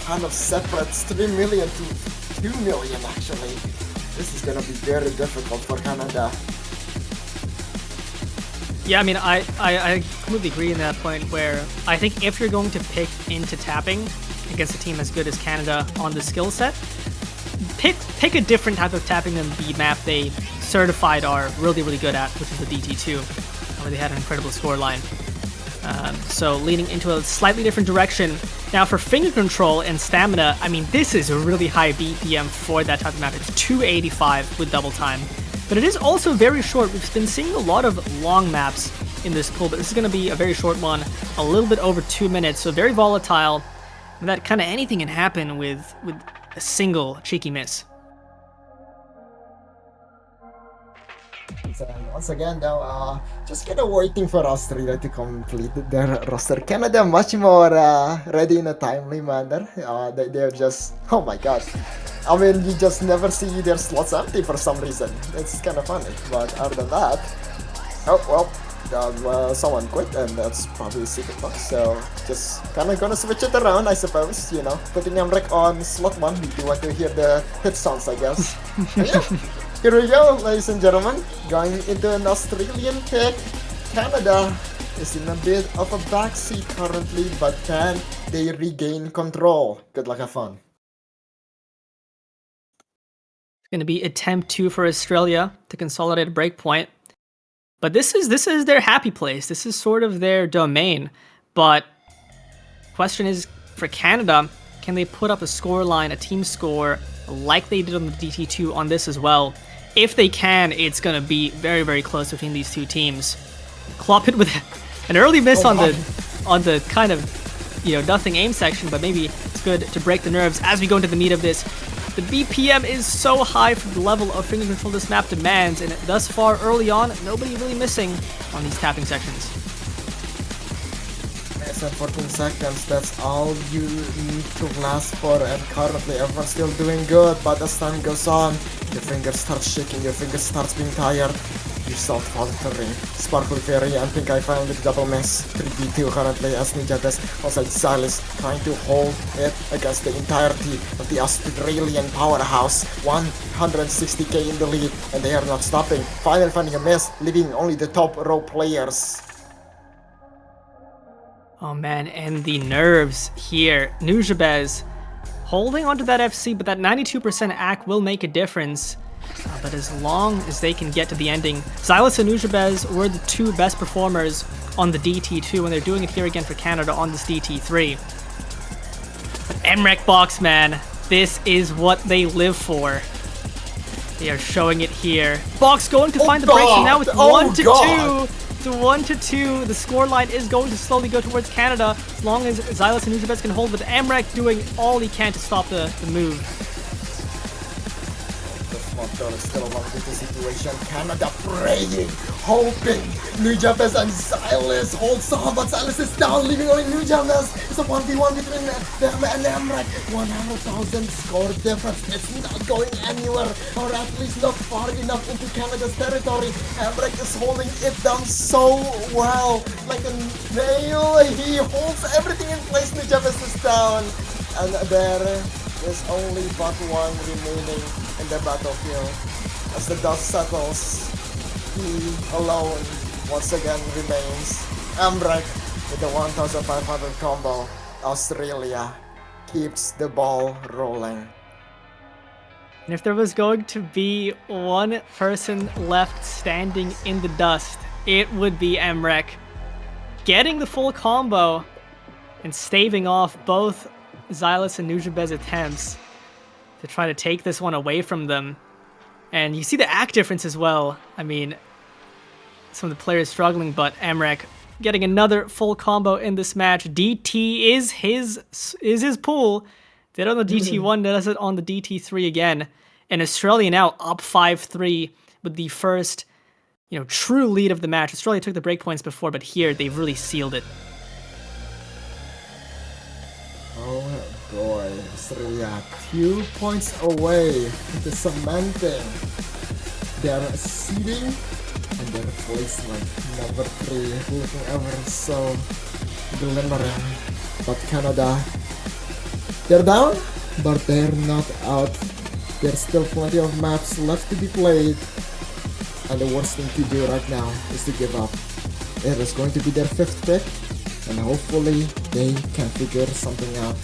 kind of separates 3 million to 2 million actually. This is gonna be very difficult for Canada. Yeah, I mean, I completely agree in that point where I think if you're going to pick into tapping against a team as good as Canada on the skill set, pick a different type of tapping than the map they certified are really, really good at, which is the DT2, where they had an incredible scoreline. So leaning into a slightly different direction. Now for finger control and stamina, I mean, this is a really high BPM for that type of map. It's 285 with double time. But it is also very short. We've been seeing a lot of long maps in this pool, but this is going to be a very short one, a little bit over 2 minutes, so very volatile. And that kind of anything can happen with a single cheeky miss. So once again, though, just kind of waiting for Australia to complete their roster. Canada much more ready in a timely manner. They're just, oh my god. I mean, you just never see their slots empty for some reason. It's kind of funny, but other than that, oh well, someone quit, and that's probably a secret box. So just kind of gonna switch it around, I suppose. You know, putting Emrek on slot 1. You want to hear the hit sounds, I guess. Yeah. Here we go, ladies and gentlemen. Going into an Australian pick. Canada is in a bit of a backseat currently, but can they regain control? Good luck, have fun. Going to be attempt 2 for Australia to consolidate a breakpoint. But this is their happy place. This is sort of their domain. But question is, for Canada, can they put up a score line, a team score, like they did on the DT2 on this as well? If they can, it's going to be very, very close between these two teams. Clop it with an early miss on the kind of, you know, nothing aim section, but maybe it's good to break the nerves as we go into the meat of this. The BPM is so high for the level of finger control this map demands, and thus far early on, nobody really missing on these tapping sections. Yes, and 14 seconds, that's all you need to last for, and currently everyone's still doing good, but as time goes on, your fingers start shaking, your fingers start being tired, you start faltering. Sparkle Fairy and Pink Eye finally with double miss. 3v2 currently as Ninja Test also Silas trying to hold it against the entirety of the Australian powerhouse. 160k in the lead, and they are not stopping. Finally finding a miss, leaving only the top row players. Oh man, and the nerves here. Nujabes holding onto that FC, but that 92% AC will make a difference. But as long as they can get to the ending, Silas and Nujabes were the two best performers on the DT2, and they're doing it here again for Canada on this DT3. But Emrek Box, man, this is what they live for. They are showing it here. Box going to find the breakthrough now with 1-2. To 1-2, the scoreline is going to slowly go towards Canada as long as Silas and Nujabes can hold, with Emrek doing all he can to stop the move. They're still along with the situation. Canada praying, hoping. Nujabes and Silas holds on, but Silas is down, leaving only Nujabes. It's a 1v1 between them and Emrek. 100,000 score difference. It's not going anywhere, or at least not far enough into Canada's territory. Emrek is holding it down so well, like a nail. He holds everything in place. Nujabes is down, and there is only but one remaining in the battlefield. As the dust settles, he alone once again remains. Emrek with the 1500 combo. Australia keeps the ball rolling. And if there was going to be one person left standing in the dust, it would be Emrek. Getting the full combo and staving off both Xylas and Nujabes attempts to try to take this one away from them. And you see the act difference as well. I mean, some of the players struggling, but Emrek getting another full combo in this match. DT is his pool. Did it on the DT1, does it on the DT3 again. And Australia now up 5-3 with the first, true lead of the match. Australia took the breakpoints before, but here they've really sealed it. Oh boy, Australia 2 points away to cementing their seeding and their placement. Number 3, looking ever so glimmering. But Canada, they're down, but they're not out. There's still plenty of maps left to be played, and the worst thing to do right now is to give up. It is going to be their 5th pick, and hopefully they can figure something out.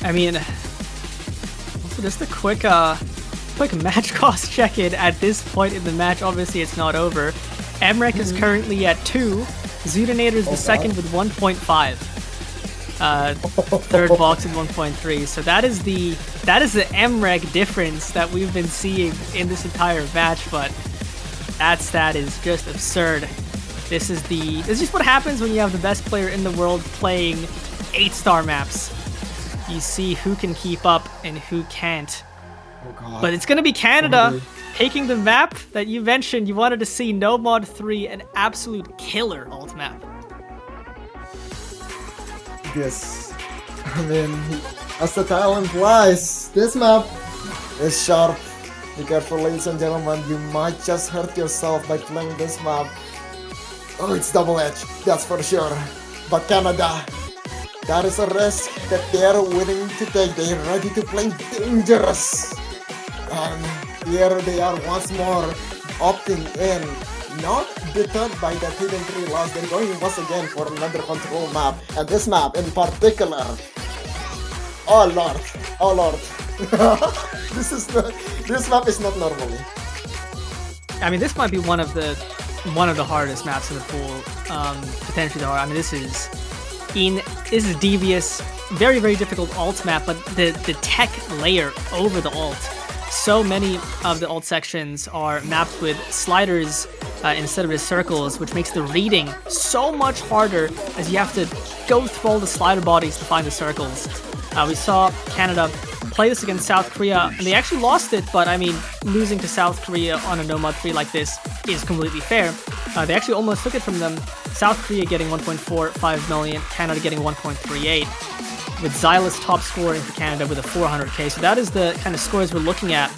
I mean, also just a quick match cost check-in at this point in the match. Obviously, it's not over. Emrek is currently at 2. Zudinator is the second with 1.5. Third box at 1.3. So that is the Emrek difference that we've been seeing in this entire match. But that stat is just absurd. This is just what happens when you have the best player in the world playing 8-star maps. You see who can keep up and who can't. Oh God. But it's going to be Canada taking the map that you mentioned. You wanted to see No Mod 3, an absolute killer ult map. This, as the title implies, this map is sharp. Be careful, ladies and gentlemen, you might just hurt yourself by playing this map. Oh, it's double-edged, that's for sure. But Canada, that is a risk that they're willing to take. They're ready to play dangerous. And here they are once more opting in. Not deterred by that hidden 3 loss, they're going once again for another control map. And this map in particular. Oh lord. This map is not normally. I mean, this might be one of the hardest maps in the pool. Potentially the hard. I mean, this is devious, very, very difficult ult map, but the tech layer over the ult. So many of the ult sections are mapped with sliders instead of the circles, which makes the reading so much harder as you have to go through all the slider bodies to find the circles. We saw Canada play this against South Korea, and they actually lost it, but I mean, losing to South Korea on a No Mod 3 like this is completely fair. They actually almost took it from them. South Korea getting 1.45 million, Canada getting 1.38, with Xylas top scoring for Canada with a 400k. So that is the kind of scores we're looking at,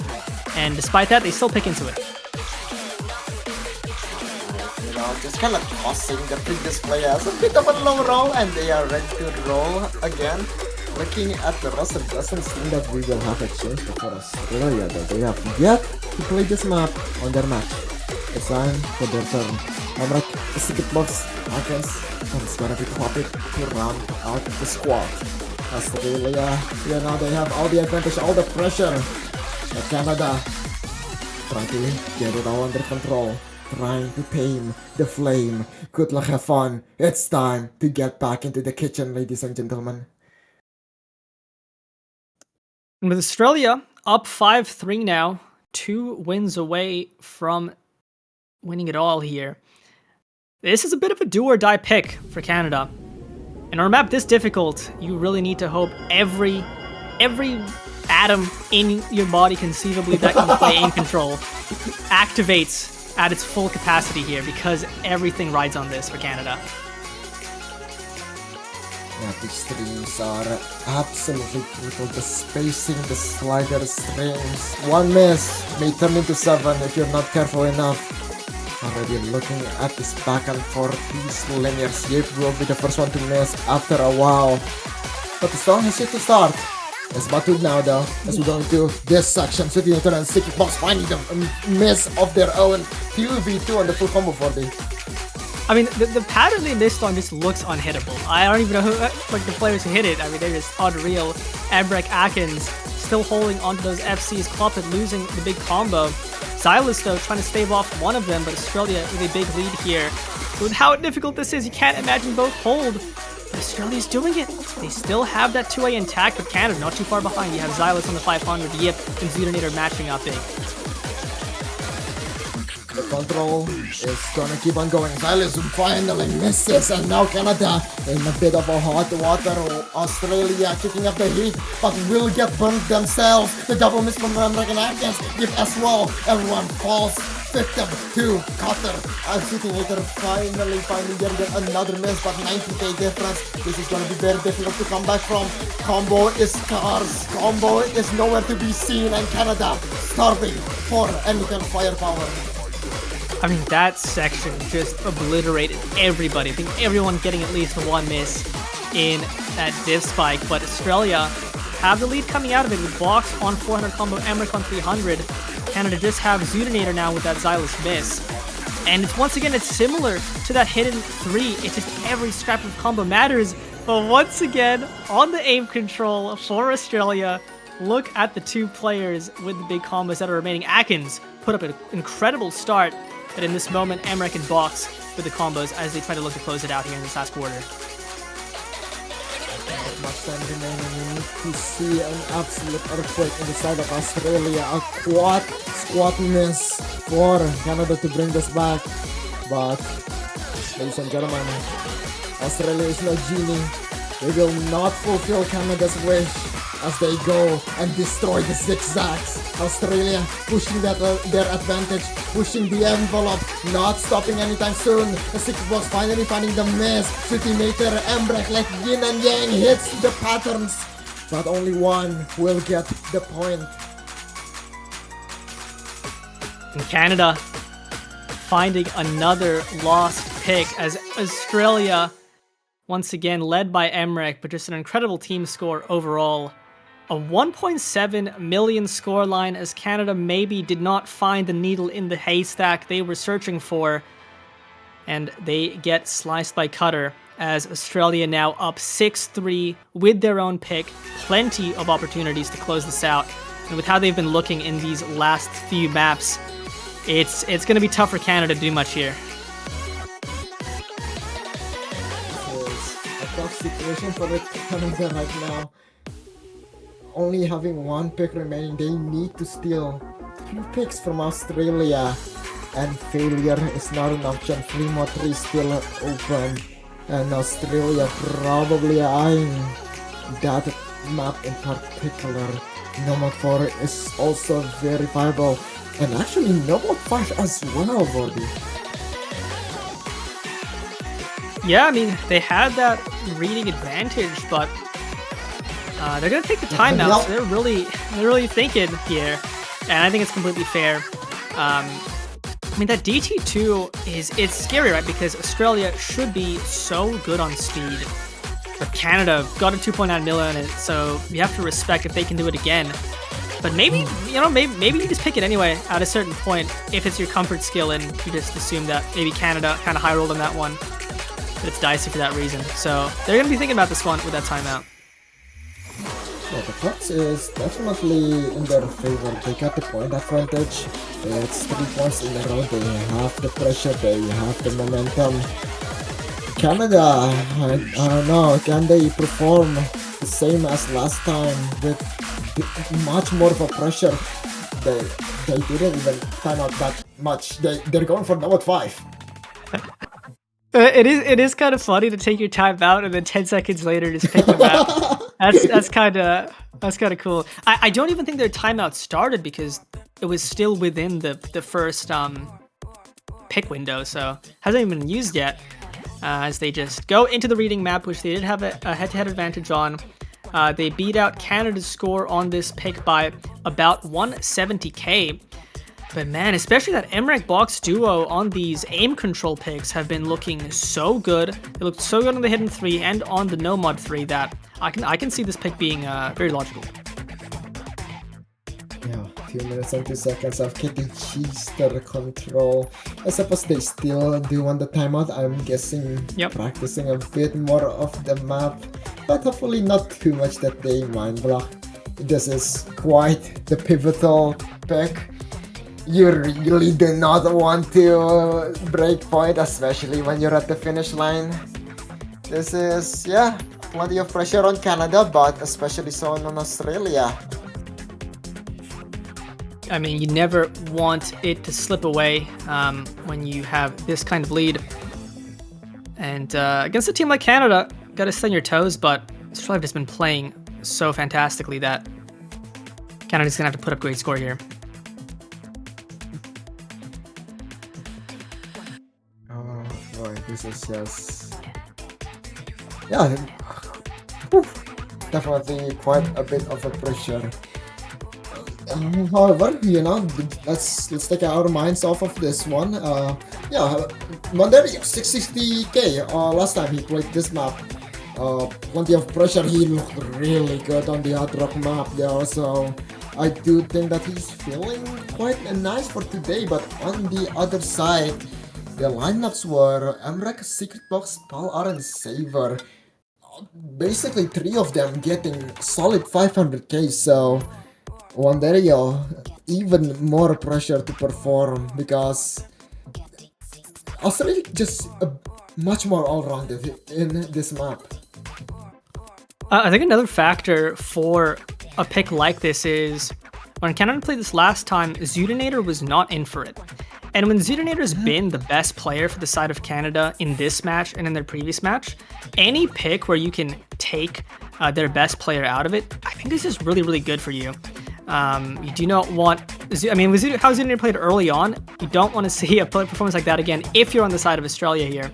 and despite that, they still pick into it. Just kind of tossing the previous players a bit of a low roll, and they are ready to roll again. Looking at the rest, it doesn't seem that we will have a chance for Australia, though they have yet to play this map on their match. It's time for their turn. Emrek is the box against, and it's gonna be Topic to round out the squad. Australia, now they have all the advantage, all the pressure. But Canada trying to get it all under control, trying to tame the flame. Good luck, have fun. It's time to get back into the kitchen, ladies and gentlemen. And with Australia up 5-3 now, 2 wins away from winning it all here. This is a bit of a do or die pick for Canada. And on a map this difficult, you really need to hope every every atom in your body conceivably that can play aim control activates at its full capacity here because everything rides on this for Canada. Yeah, these streams are absolutely brutal. The spacing, the slider strings. One miss may turn into 7 if you're not careful enough. Already looking at this back and forth, these linears. Yip will be the first one to miss after a while. But the song has yet to start. It's Batud now though, as we go into this section. Swiftinator and Sticky Box finding the miss of their own 2v2 on the full combo 4D. I mean, the pattern they missed on just looks unhittable. I don't even know who, like, the players who hit it. I mean, they're just unreal. Embrek, Akins still holding onto those FCs. Clopit losing the big combo. Xylus, though, trying to stave off one of them, but Australia with a big lead here. With how difficult this is, you can't imagine both hold. But Australia's doing it. They still have that 2A intact, but Canada not too far behind. You have Xylus on the 500, Yip and Zutinator matching up big. The control is gonna keep on going. Xylus finally misses, and now Canada in a bit of a hot water. Australia kicking up the heat, but will get burnt themselves. The double miss from American Akins give as well. Everyone falls victim to Cutter. And Zutinator finally finding yet another miss, but 90k difference. This is gonna be very difficult to come back from. Combo is scarce. Combo is nowhere to be seen, and Canada starving for any kind of firepower. I mean, that section just obliterated everybody. I think everyone getting at least one miss in that div spike, but Australia have the lead coming out of it with Box on 400 combo, Emmerich on 300. Canada just have Zutinator now with that Xylus miss. And it's once again, it's similar to that hidden 3. It's just every scrap of combo matters. But once again, on the aim control for Australia, look at the two players with the big combos that are remaining. Akins put up an incredible start. But in this moment, Emmerich and Box with the combos as they try to look to close it out here in this last quarter. Not much time remaining. You need to see an absolute earthquake in the side of Australia. A squat miss for Canada to bring this back. But, ladies and gentlemen, Australia is no genie. They will not fulfill Canada's wish as they go and destroy the zigzags. Australia pushing their advantage, pushing the envelope, not stopping anytime soon. The Sticky Box finally finding the miss. Zutinator, Embrek, like yin and yang, hits the patterns, but only one will get the point. And Canada finding another lost pick as Australia, once again led by Emmerich, but just an incredible team score overall. A 1.7 million scoreline as Canada maybe did not find the needle in the haystack they were searching for. And they get sliced by Cutter as Australia now up 6-3 with their own pick. Plenty of opportunities to close this out. And with how they've been looking in these last few maps, it's going to be tough for Canada to do much here. It's a tough situation for Canada right now. Only having one pick remaining, they need to steal 2 picks from Australia, and failure is not an option. Fremont 3 is still open, and Australia probably eyeing that map in particular. Nomad 4 is also very viable, and actually Nomad 5 as well, Vordy. Yeah, I mean, they had that reading advantage, but they're gonna take the timeout, so they're really thinking here, and I think it's completely fair. I mean, that DT2 it's scary, right? Because Australia should be so good on speed, but Canada got a 2.9 million on it, so you have to respect if they can do it again. But maybe maybe you just pick it anyway at a certain point if it's your comfort skill, and you just assume that maybe Canada kind of high rolled on that one, but it's dicey for that reason. So they're gonna be thinking about this one with that timeout. Yeah, the Fox is definitely in their favor. They got the point advantage. It's 3 points in a row. They have the pressure. They have the momentum. Canada, I don't know. Can they perform the same as last time with much more of a pressure? They didn't even time out that much. They're going for number 5. It is kind of funny to take your time out and then 10 seconds later just pick the map. That's kind of cool. I don't even think their timeout started because it was still within the first pick window, so hasn't even been used yet. As they just go into the reading map, which they did have a head-to-head advantage on. They beat out Canada's score on this pick by about 170k. But man, especially that MREC Box duo on these aim control picks have been looking so good. They looked so good on the Hidden 3 and on the No Mod 3 that I can see this pick being very logical. Yeah, a few minutes and 2 seconds of KTG's the control. I suppose they still do want the timeout. I'm guessing practicing a bit more of the map, but hopefully not too much that they mind block. This is quite the pivotal pick. You really do not want to break point, especially when you're at the finish line. This is, yeah, plenty of pressure on Canada, but especially so on Australia. I mean, you never want it to slip away when you have this kind of lead. And against a team like Canada, gotta stay on your toes, but Australia have just been playing so fantastically that Canada's gonna have to put up a great score here. Boy, this is just... yeah, definitely quite a bit of a pressure. However, you know, let's take our minds off of this one. Yeah, Monderio 660k. Last time he played this map, plenty of pressure. He looked really good on the Hard Rock map there. So I do think that he's feeling quite nice for today. But on the other side, the lineups were MREC, Secret Box, Pal-R, and Saver. Basically, 3 of them getting solid 500k. So Wanderio, even more pressure to perform because Australia just much more all-rounded in this map. I think another factor for a pick like this is when Canada played this last time, Zudinator was not in for it. And when Zudinator's been the best player for the side of Canada in this match and in their previous match, any pick where you can take their best player out of it, I think this is really, really good for you. You do not want, I mean, with how Zudinator played early on, you don't want to see a performance like that again if you're on the side of Australia here.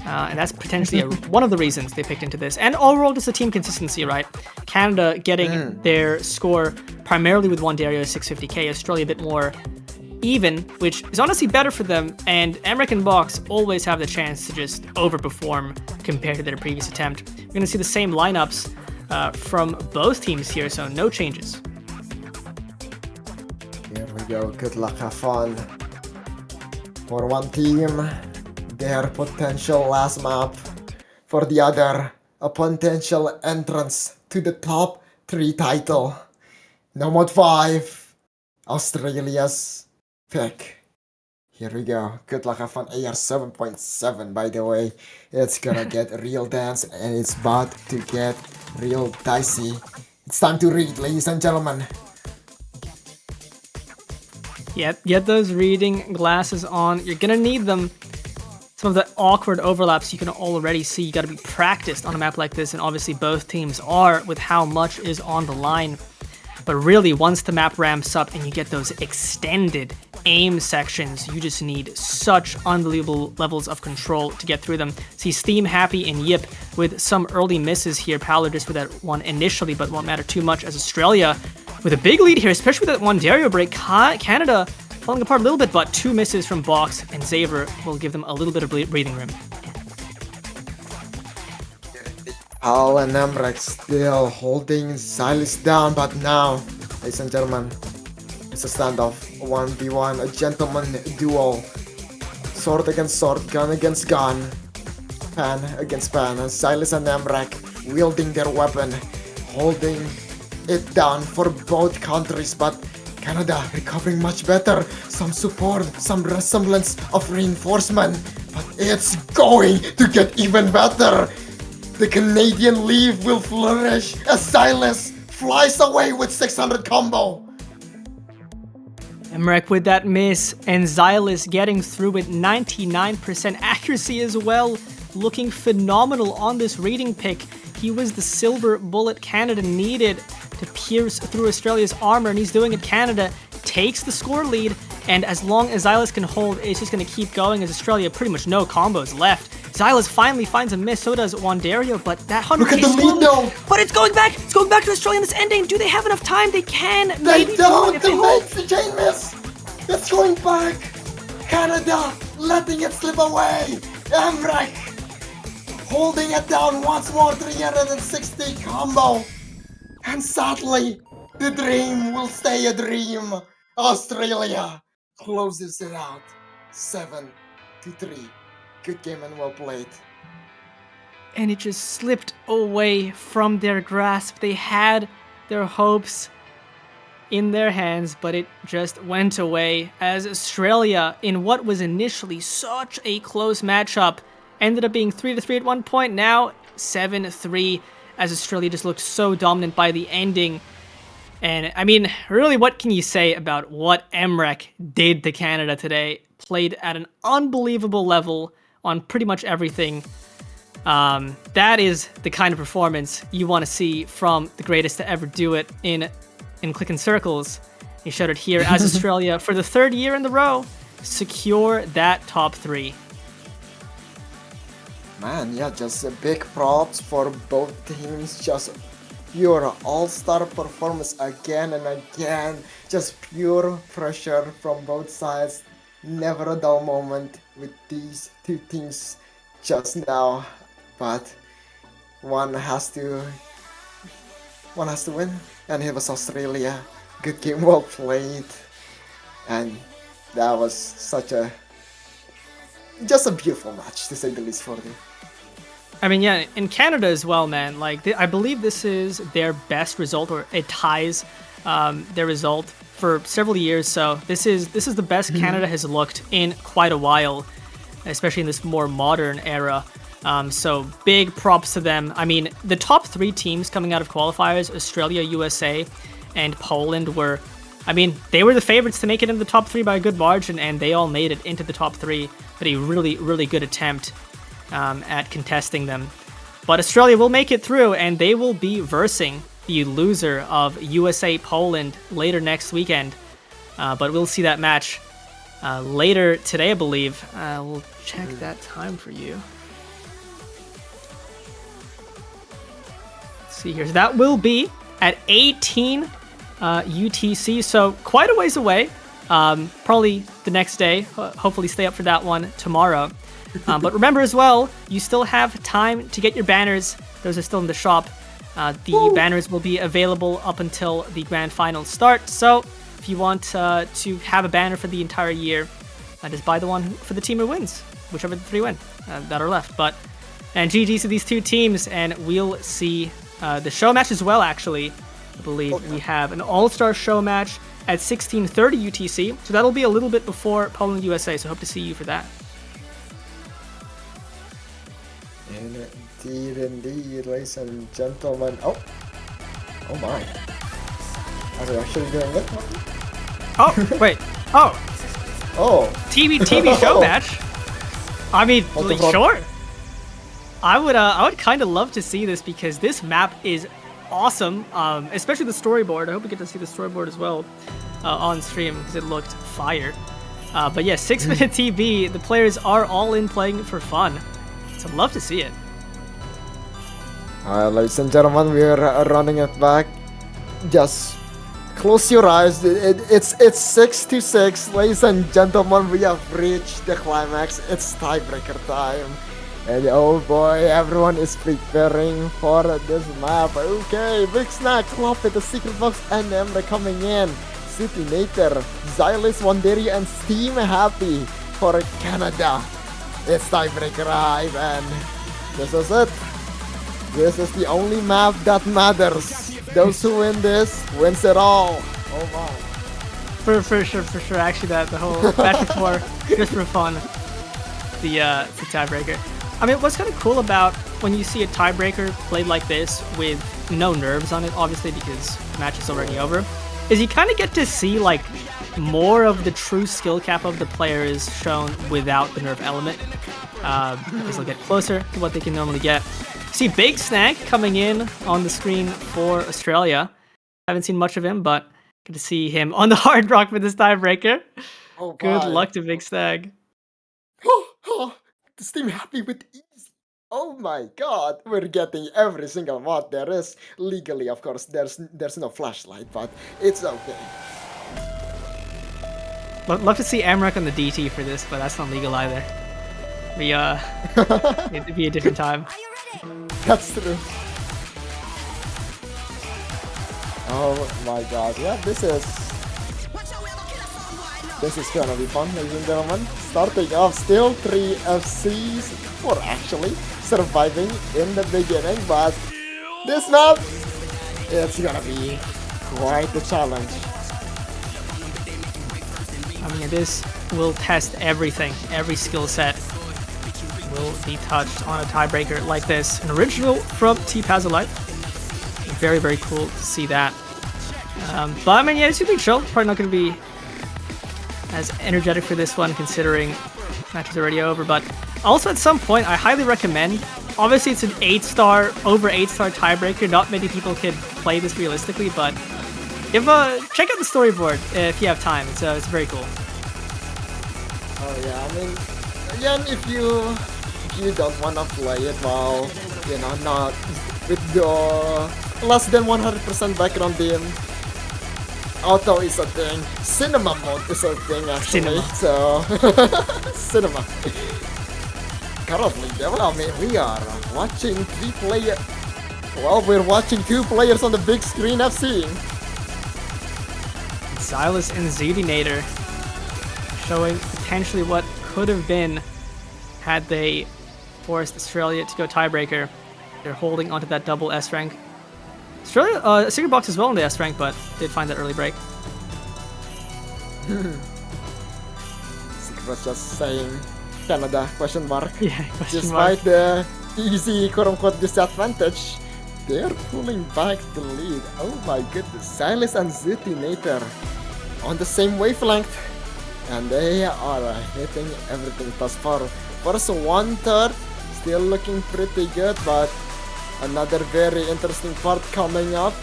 And that's potentially one of the reasons they picked into this. And overall, just the team consistency, right? Canada getting their score primarily with Wanderio 650k, Australia a bit more even, which is honestly better for them. And MREC Box always have the chance to just overperform compared to their previous attempt. We're going to see the same lineups from both teams here, so no changes. Here we go, good luck, have fun. For one team, their potential last map. For the other, a potential entrance to the top 3 title. No Mod 5, Australia's pick. Here we go, good luck, have fun. AR 7.7 by the way. It's gonna get real dance and it's about to get real dicey. It's time to read, ladies and gentlemen. Get those reading glasses on. You're gonna need them. Some of the awkward overlaps you can already see. You gotta be practiced on a map like this, and obviously both teams are with how much is on the line. But really, once the map ramps up and you get those extended aim sections, you just need such unbelievable levels of control to get through them. See Steam, Happy, and Yip with some early misses here. Paolo just with that one initially, but won't matter too much as Australia with a big lead here, especially with that Wanderio break. Canada falling apart a little bit, but 2 misses from Box and Xaver will give them a little bit of breathing room. Pal and MREC still holding Silas down, but now, ladies and gentlemen, it's a standoff. 1v1, a gentleman duel. Sword against sword, gun against gun. Pan against pan. And Silas and MREC wielding their weapon, holding it down for both countries, but Canada recovering much better. Some support, some resemblance of reinforcement, but it's going to get even better. The Canadian leaf will flourish as Silas flies away with 600 combo. Emmerich with that miss, and Xylis getting through with 99% accuracy as well, looking phenomenal on this rating pick. He was the silver bullet Canada needed to pierce through Australia's armor, and he's doing it. Canada takes the score lead, and as long as Xylis can hold, it's just going to keep going as Australia pretty much no combos left. Xylis finally finds a miss, so does Wandario, but that 100k Look at the lead though! But it's going back to Australia in this ending. Do they have enough time? They can. They Maybe don't! if They hold. make the chain miss! It's going back! Canada letting it slip away! Emmerich holding it down once more, 360 combo! And sadly, the dream will stay a dream! Australia closes it out 7-3. Good game and well played. And it just slipped away from their grasp. They had their hopes in their hands, but it just went away as Australia, in what was initially such a close matchup, ended up being 3-3 at one point. Now 7-3, as Australia just looked so dominant by the ending. And I mean, really, what can you say about what Emmerich did to Canada today? Played at an unbelievable level on pretty much everything. That is the kind of performance you want to see from the greatest to ever do it in Clickin' Circles. He showed it here as Australia, for the third year in a row, secure that top 3. Man, yeah, just big props for both teams. Just pure all-star performance again and again. Just pure pressure from both sides. Never a dull moment with these two teams just now. But one has to win, and it was Australia. Good game, well played, and that was just a beautiful match, to say the least, for them. I mean, yeah, in Canada as well, man. Like, I believe this is their best result, or it ties their result for several years. So this is the best Canada has looked in quite a while, especially in this more modern era. So big props to them. I mean, the top 3 teams coming out of qualifiers, Australia, USA, and Poland were, I mean, they were the favorites to make it into the top 3 by a good margin, and they all made it into the top 3. But a really, really good attempt at contesting them. But Australia will make it through, and they will be versing the loser of USA-Poland later next weekend. But we'll see that match later today, I believe. We'll check that time for you. See here. So that will be at 18 UTC, so quite a ways away. Probably the next day. Hopefully stay up for that one tomorrow. But remember as well, you still have time to get your banners. Those are still in the shop. The banners will be available up until the grand finals start. So if you want to have a banner for the entire year, just buy the one for the team who wins, whichever the 3 win that are left. And GG's to these two teams, and we'll see the show match as well, actually. I believe we have an all-star show match at 16:30 UTC, so that'll be a little bit before Poland USA, so hope to see you for that. Indeed, ladies and gentlemen. Oh my. Are we actually doing it? Oh, wait. Oh, TV show match? I mean, sure. I would kind of love to see this, because this map is awesome, especially the storyboard. I hope we get to see the storyboard as well on stream, because it looked fire. But yeah, 6-minute TV, the players are all in playing for fun, so I'd love to see it. Alright, ladies and gentlemen, we are running it back. Just close your eyes. It's 6-6, ladies and gentlemen. We have reached the climax. It's tiebreaker time. And oh boy, everyone is preparing for this map. Okay, Big Snack, Klopp with the secret box, and Emre coming in. City Nater, Xylis, Wandario, and Steam Happy for Canada. It's tiebreaker time, and this is it. This is the only map that matters. Those who win this wins it all. Oh my. For sure. Actually, the whole match before, just for fun, the tiebreaker. I mean, what's kind of cool about when you see a tiebreaker played like this with no nerves on it, obviously, because the match is already over, is you kind of get to see like more of the true skill cap of the player is shown without the nerf element. Because they'll get closer to what they can normally get. See Big Snag coming in on the screen for Australia. Haven't seen much of him, but good to see him on the hard rock for this tiebreaker. Oh, Good bye. luck to Big Snag. This team happy with easy. Oh my god, we're getting every single mod there is. Legally, of course, there's no flashlight, but it's okay. Love to see Amrak on the DT for this, but that's not legal either. It'd be a different time. That's true. Oh my god, yeah, this is gonna be fun, ladies and gentlemen. Starting off, still 3 FCs, 4 actually, surviving in the beginning, but this map, it's gonna be quite a challenge. I mean, this will test everything, every skill set will be touched on a tiebreaker like this. An original from TPazolite. Very, very cool to see that. But I mean, yeah, it's gonna be chill. Probably not gonna be as energetic for this one, considering match is already over. But also at some point, I highly recommend. Obviously, it's an 8-star, over 8-star tiebreaker. Not many people can play this realistically, but check out the storyboard if you have time. It's very cool. Oh yeah, I mean, again, if you don't wanna play it while, you know, not with the less than 100% background beam, auto is a thing, cinema mode is a thing actually, so cinema. Currently, I mean, we are watching we're watching 2 players on the big screen FC. Silas and Zudinator showing potentially what could have been had they forced Australia to go tiebreaker. They're holding onto that double S rank. Australia, Secret Box as well in the S rank, but did find that early break. Secret was just saying Canada, question mark. Yeah, question Despite mark. the easy quote-unquote disadvantage, they're pulling back the lead. Oh my goodness, Silas and Zutinator on the same wavelength, and they are hitting everything thus far. First 1/3, still looking pretty good, but another very interesting part coming up,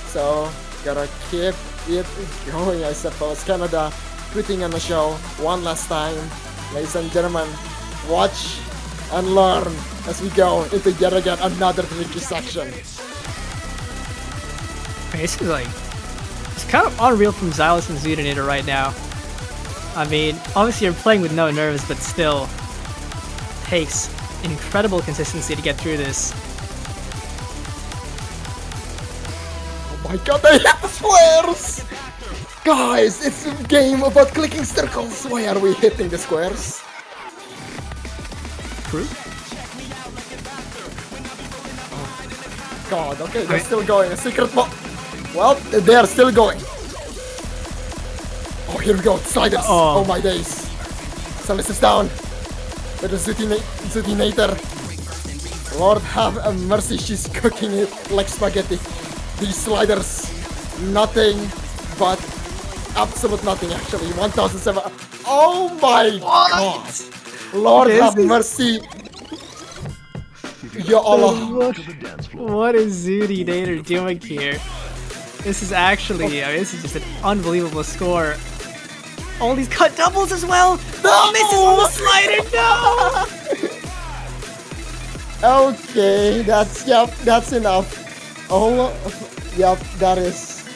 so gotta keep it going, I suppose. Canada putting on a show one last time. Ladies and gentlemen, watch and learn as we go into yet again another tricky section. This is like, it's kind of unreal from Xylus and Zudinator right now. I mean, obviously you're playing with no nerves, but still takes incredible consistency to get through this. Oh my god, they hit the squares! Guys, it's a game about clicking circles. Why are we hitting the squares? True. Oh god, okay, they're still going. A secret box. Well, they are still going. Oh, here we go. Sliders. Oh my days. Silas is down. With the Zutinator. Lord have a mercy, she's cooking it like spaghetti. These sliders, nothing but absolute nothing actually. 1007. Oh my god. Lord have mercy. Ya Allah. What is Zudinator doing here? This is actually, I mean, this is just an unbelievable score. All these cut doubles as well. No! Misses on the slider. No. Okay, that's enough. Oh, yep, that is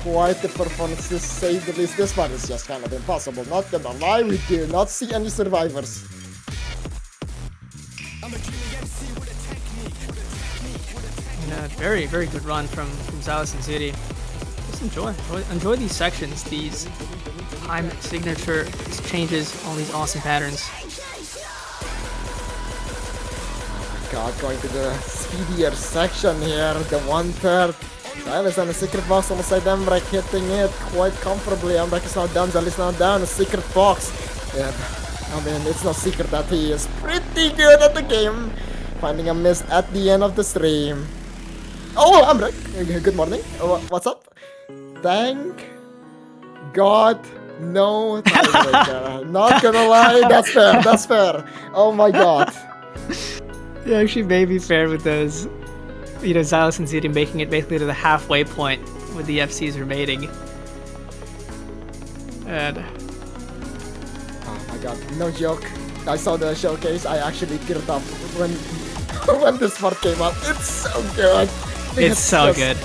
quite the performance to say the least. This one is just kind of impossible. Not gonna lie, we do not see any survivors. Very, very good run from Xylus and Zudi. Just enjoy these sections, these time signature changes, all these awesome patterns. God, going to the speedier section here, the 1/3. Silas and the secret box alongside Amrak hitting it quite comfortably. Amrak is now down, Zal is now down, a secret box. Yeah, I mean, it's no secret that he is pretty good at the game. Finding a miss at the end of the stream. Oh, Amrak, good morning. What's up? Thank god, no tiebreaker. Not gonna lie, that's fair, that's fair. Oh my god. Yeah, actually may be fair with those, Xylos and Ziri making it basically to the halfway point with the FCs remaining. And Oh my god, no joke. I saw the showcase, I actually teared up when when this part came up. It's so good. it's so good.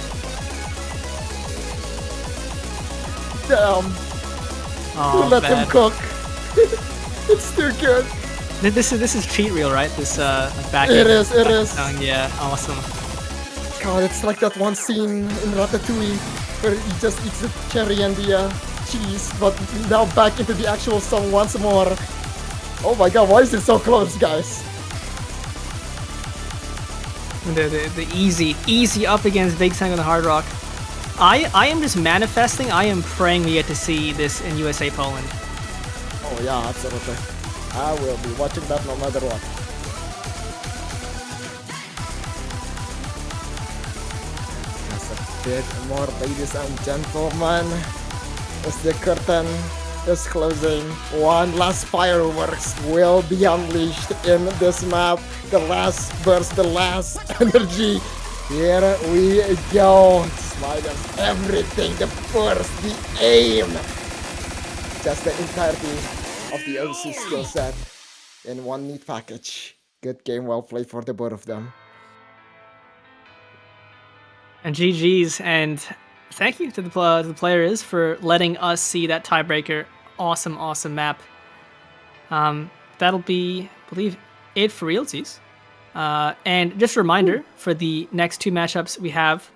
Damn, Oh, let him man. cook. It's too good. This is cheat reel, right? This back. It is, it is. Yeah, awesome. God, it's like that one scene in Ratatouille where he just eats the cherry and the cheese, but now back into the actual song once more. Oh my god, why is it so close, guys? The easy up against Big Sang on the Hard Rock. I am just manifesting. I am praying we get to see this in USA Poland. Oh yeah, absolutely. I will be watching that no matter what. Just a bit more, ladies and gentlemen. As the curtain is closing, one last fireworks will be unleashed in this map. The last burst, the last energy. Here we go. Sliders, everything, the burst, the aim. Just the entirety of the OC skill set in one neat package. Good game, well played for the both of them. And GG's, and thank you to the players for letting us see that tiebreaker. Awesome map. That'll be, I believe, it for Realties. And just a reminder, for the next two matchups we have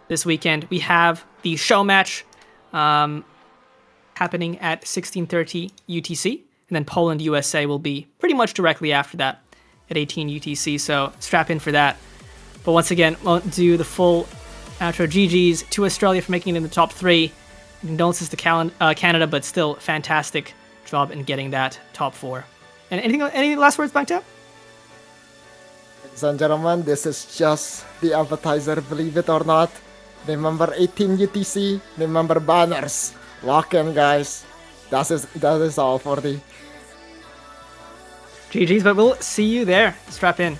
this weekend, we have the show match happening at 16:30 UTC, and then Poland USA will be pretty much directly after that at 18 UTC. So strap in for that. But once again, won't do the full outro. GG's to Australia for making it in the top 3. Condolences to Canada, but still fantastic job in getting that top 4. And any last words, Bangtap? Ladies and gentlemen, this is just the appetizer, believe it or not. Remember 18 UTC, remember banners. Lock in, guys. That is all for the GG's, but we'll see you there. Strap in.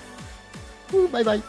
Bye bye.